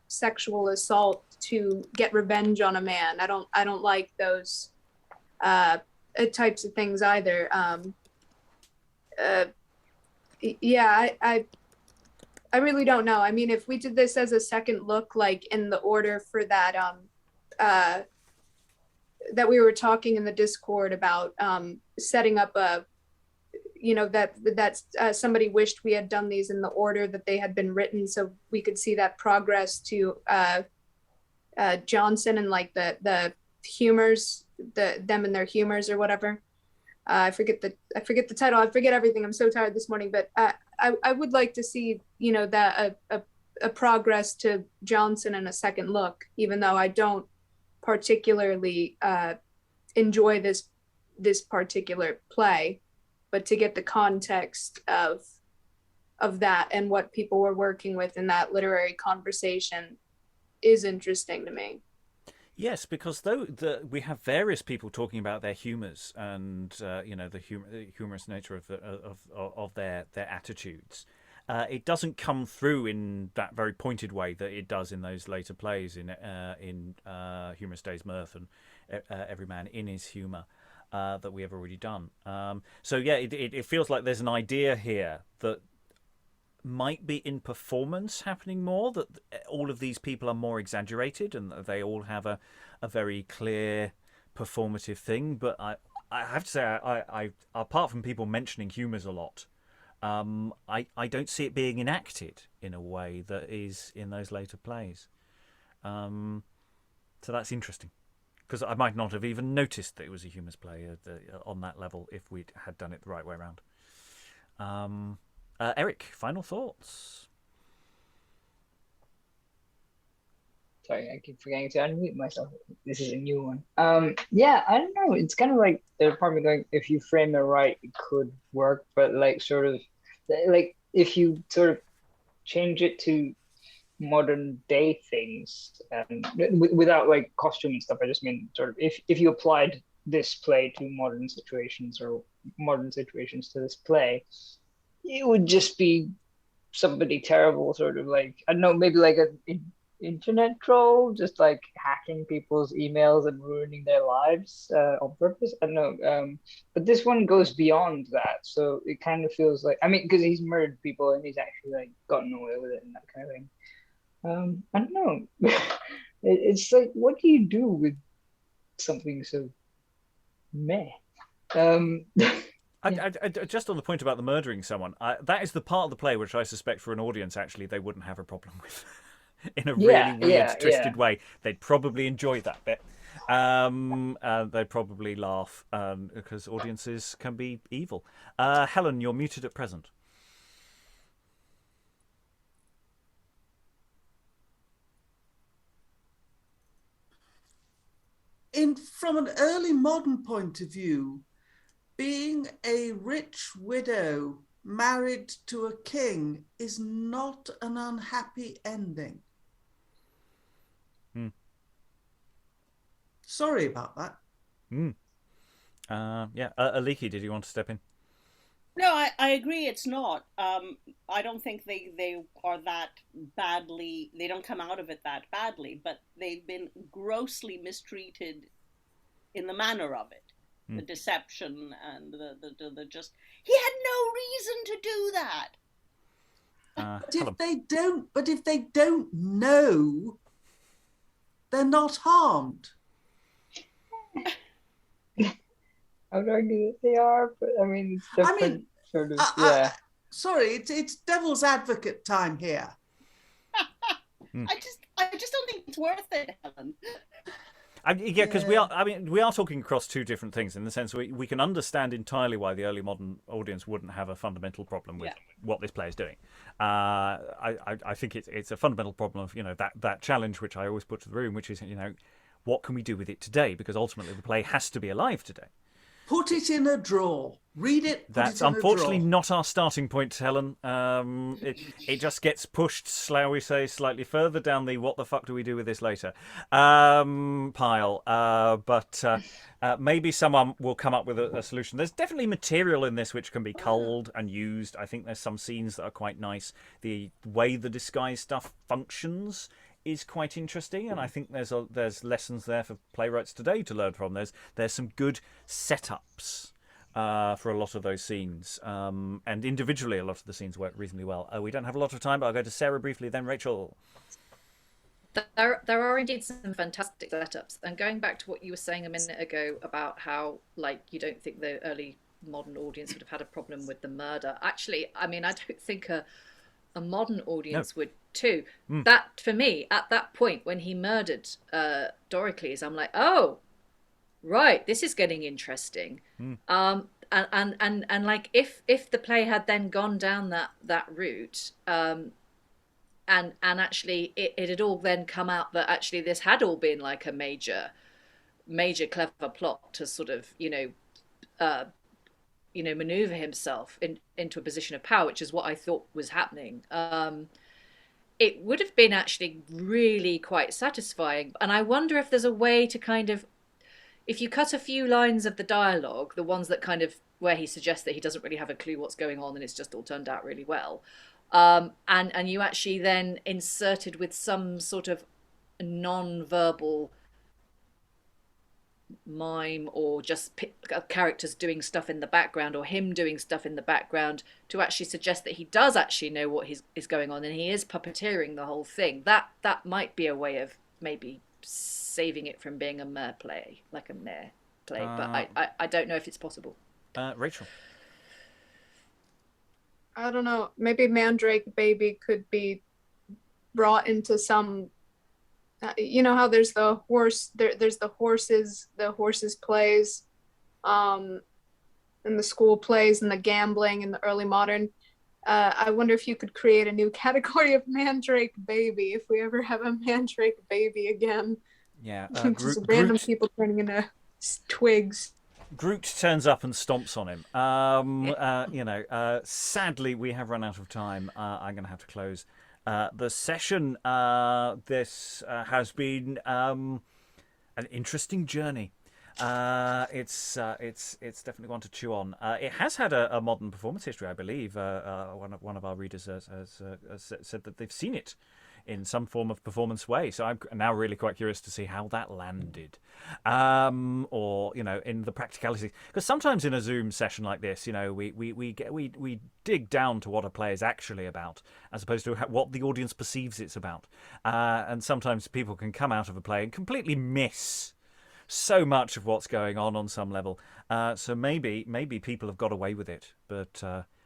Speaker 5: sexual assault to get revenge on a man. I don't like those types of things either. I really don't know. I mean, if we did this as a second look, like in the order for that that we were talking in the Discord about setting up a, that somebody wished we had done these in the order that they had been written, so we could see that progress to Johnson and like the humors, them and their humors or whatever. I forget the title. I forget everything. I'm so tired this morning, but I would like to see, that a progress to Johnson in a second look, even though I don't particularly enjoy this particular play. but to get the context of that and what people were working with in that literary conversation is interesting to me.
Speaker 1: Yes, because we have various people talking about their humours and the humorous nature of their attitudes. It doesn't come through in that very pointed way that it does in those later plays in Humorous Day's Mirth and Every Man in His Humour that we have already done. So yeah, it feels like there's an idea here that might be in performance happening more, that all of these people are more exaggerated and that they all have a very clear performative thing. But I have to say, I apart from people mentioning humours a lot, I don't see it being enacted in a way that is in those later plays. So that's interesting, because I might not have even noticed that it was a humours play on that level if we had done it the right way around. Eric, final thoughts?
Speaker 2: Sorry, I keep forgetting to unmute myself. This is a new one. Yeah, I don't know. It's kind of like they're probably going, if you frame it right, it could work. But like sort of like if you sort of change it to modern day things, without like costume and stuff. I just mean sort of if you applied this play to modern situations or modern situations to this play, it would just be somebody terrible, sort of like, I don't know, maybe like an internet troll, just like hacking people's emails and ruining their lives on purpose. I don't know. But this one goes beyond that. So it kind of feels like, I mean, because he's murdered people and he's actually like gotten away with it and that kind of thing. I don't know. It's like, what do you do with something so meh?
Speaker 1: Just on the point about the murdering someone, that is the part of the play which I suspect for an audience actually they wouldn't have a problem with. In a really weird, twisted way. They'd probably enjoy that bit. They'd probably laugh because audiences can be evil. Helen, you're muted at present.
Speaker 7: From an early modern point of view, being a rich widow married to a king is not an unhappy ending. Sorry about that.
Speaker 1: Aliki, did you want to step in?
Speaker 8: No, I agree it's not. I don't think they are that badly, they don't come out of it that badly, but they've been grossly mistreated in the manner of it. The deception and the just, he had no reason to do that.
Speaker 7: But if they don't know, they're not harmed.
Speaker 2: I would argue that they are, but I mean, it's different, sort of,
Speaker 7: sorry, it's devil's advocate time here.
Speaker 8: I just don't think it's worth it, Helen.
Speaker 1: Because we are talking across two different things in the sense we can understand entirely why the early modern audience wouldn't have a fundamental problem with what this play is doing. I think it's a fundamental problem of that challenge which I always put to the room, which is what can we do with it today? Because ultimately the play has to be alive today.
Speaker 7: Put it in a drawer. Read it.
Speaker 1: That's unfortunately not our starting point, Helen. It just gets pushed, shall we say, slightly further down the what the fuck do we do with this later pile. But maybe someone will come up with a solution. There's definitely material in this which can be culled and used. I think there's some scenes that are quite nice. The way the disguise stuff functions is quite interesting, and I think there's lessons there for playwrights today to learn from. There's some good setups for a lot of those scenes, and individually a lot of the scenes work reasonably well. We don't have a lot of time, but I'll go to Sarah briefly, then Rachael.
Speaker 3: There are indeed some fantastic setups, and going back to what you were saying a minute ago about how you don't think the early modern audience would have had a problem with the murder. Actually, I mean, I don't think a modern audience would too. That, for me, at that point when he murdered Doricles, I'm like, oh, right, this is getting interesting. And like if the play had then gone down that route, and actually it had all then come out that actually this had all been like a major clever plot to sort of maneuver himself into a position of power, which is what I thought was happening. It would have been actually really quite satisfying. And I wonder if there's a way to kind of, if you cut a few lines of the dialogue, the ones that kind of, where he suggests that he doesn't really have a clue what's going on and it's just all turned out really well. And you actually then inserted with some sort of non-verbal mime or just characters doing stuff in the background or him doing stuff in the background to actually suggest that he does actually know what is going on and he is puppeteering the whole thing. That might be a way of maybe saving it from being a mere play, but I don't know if it's possible.
Speaker 1: Rachael.
Speaker 5: I don't know. Maybe Mandrake Baby could be brought into some. You know how there's the horse. There's the horses plays, and the school plays, and the gambling, and the early modern. I wonder if you could create a new category of Mandrake Baby if we ever have a Mandrake Baby again.
Speaker 1: Yeah,
Speaker 5: just random people turning into twigs.
Speaker 1: Groot turns up and stomps on him. Sadly, we have run out of time. I'm going to have to close the session. This has been an interesting journey. It's definitely one to chew on. It has had a modern performance history, I believe. One of our readers has said that they've seen it in some form of performance way. So I'm now really quite curious to see how that landed, or in the practicalities. Because sometimes in a Zoom session like this, we dig down to what a play is actually about, as opposed to what the audience perceives it's about. And sometimes people can come out of a play and completely miss so much of what's going on some level. So maybe people have got away with it, but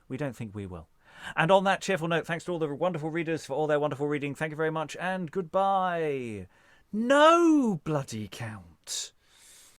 Speaker 1: we don't think we will. And on that cheerful note, thanks to all the wonderful readers for all their wonderful reading. Thank you very much, and goodbye. No bloody count.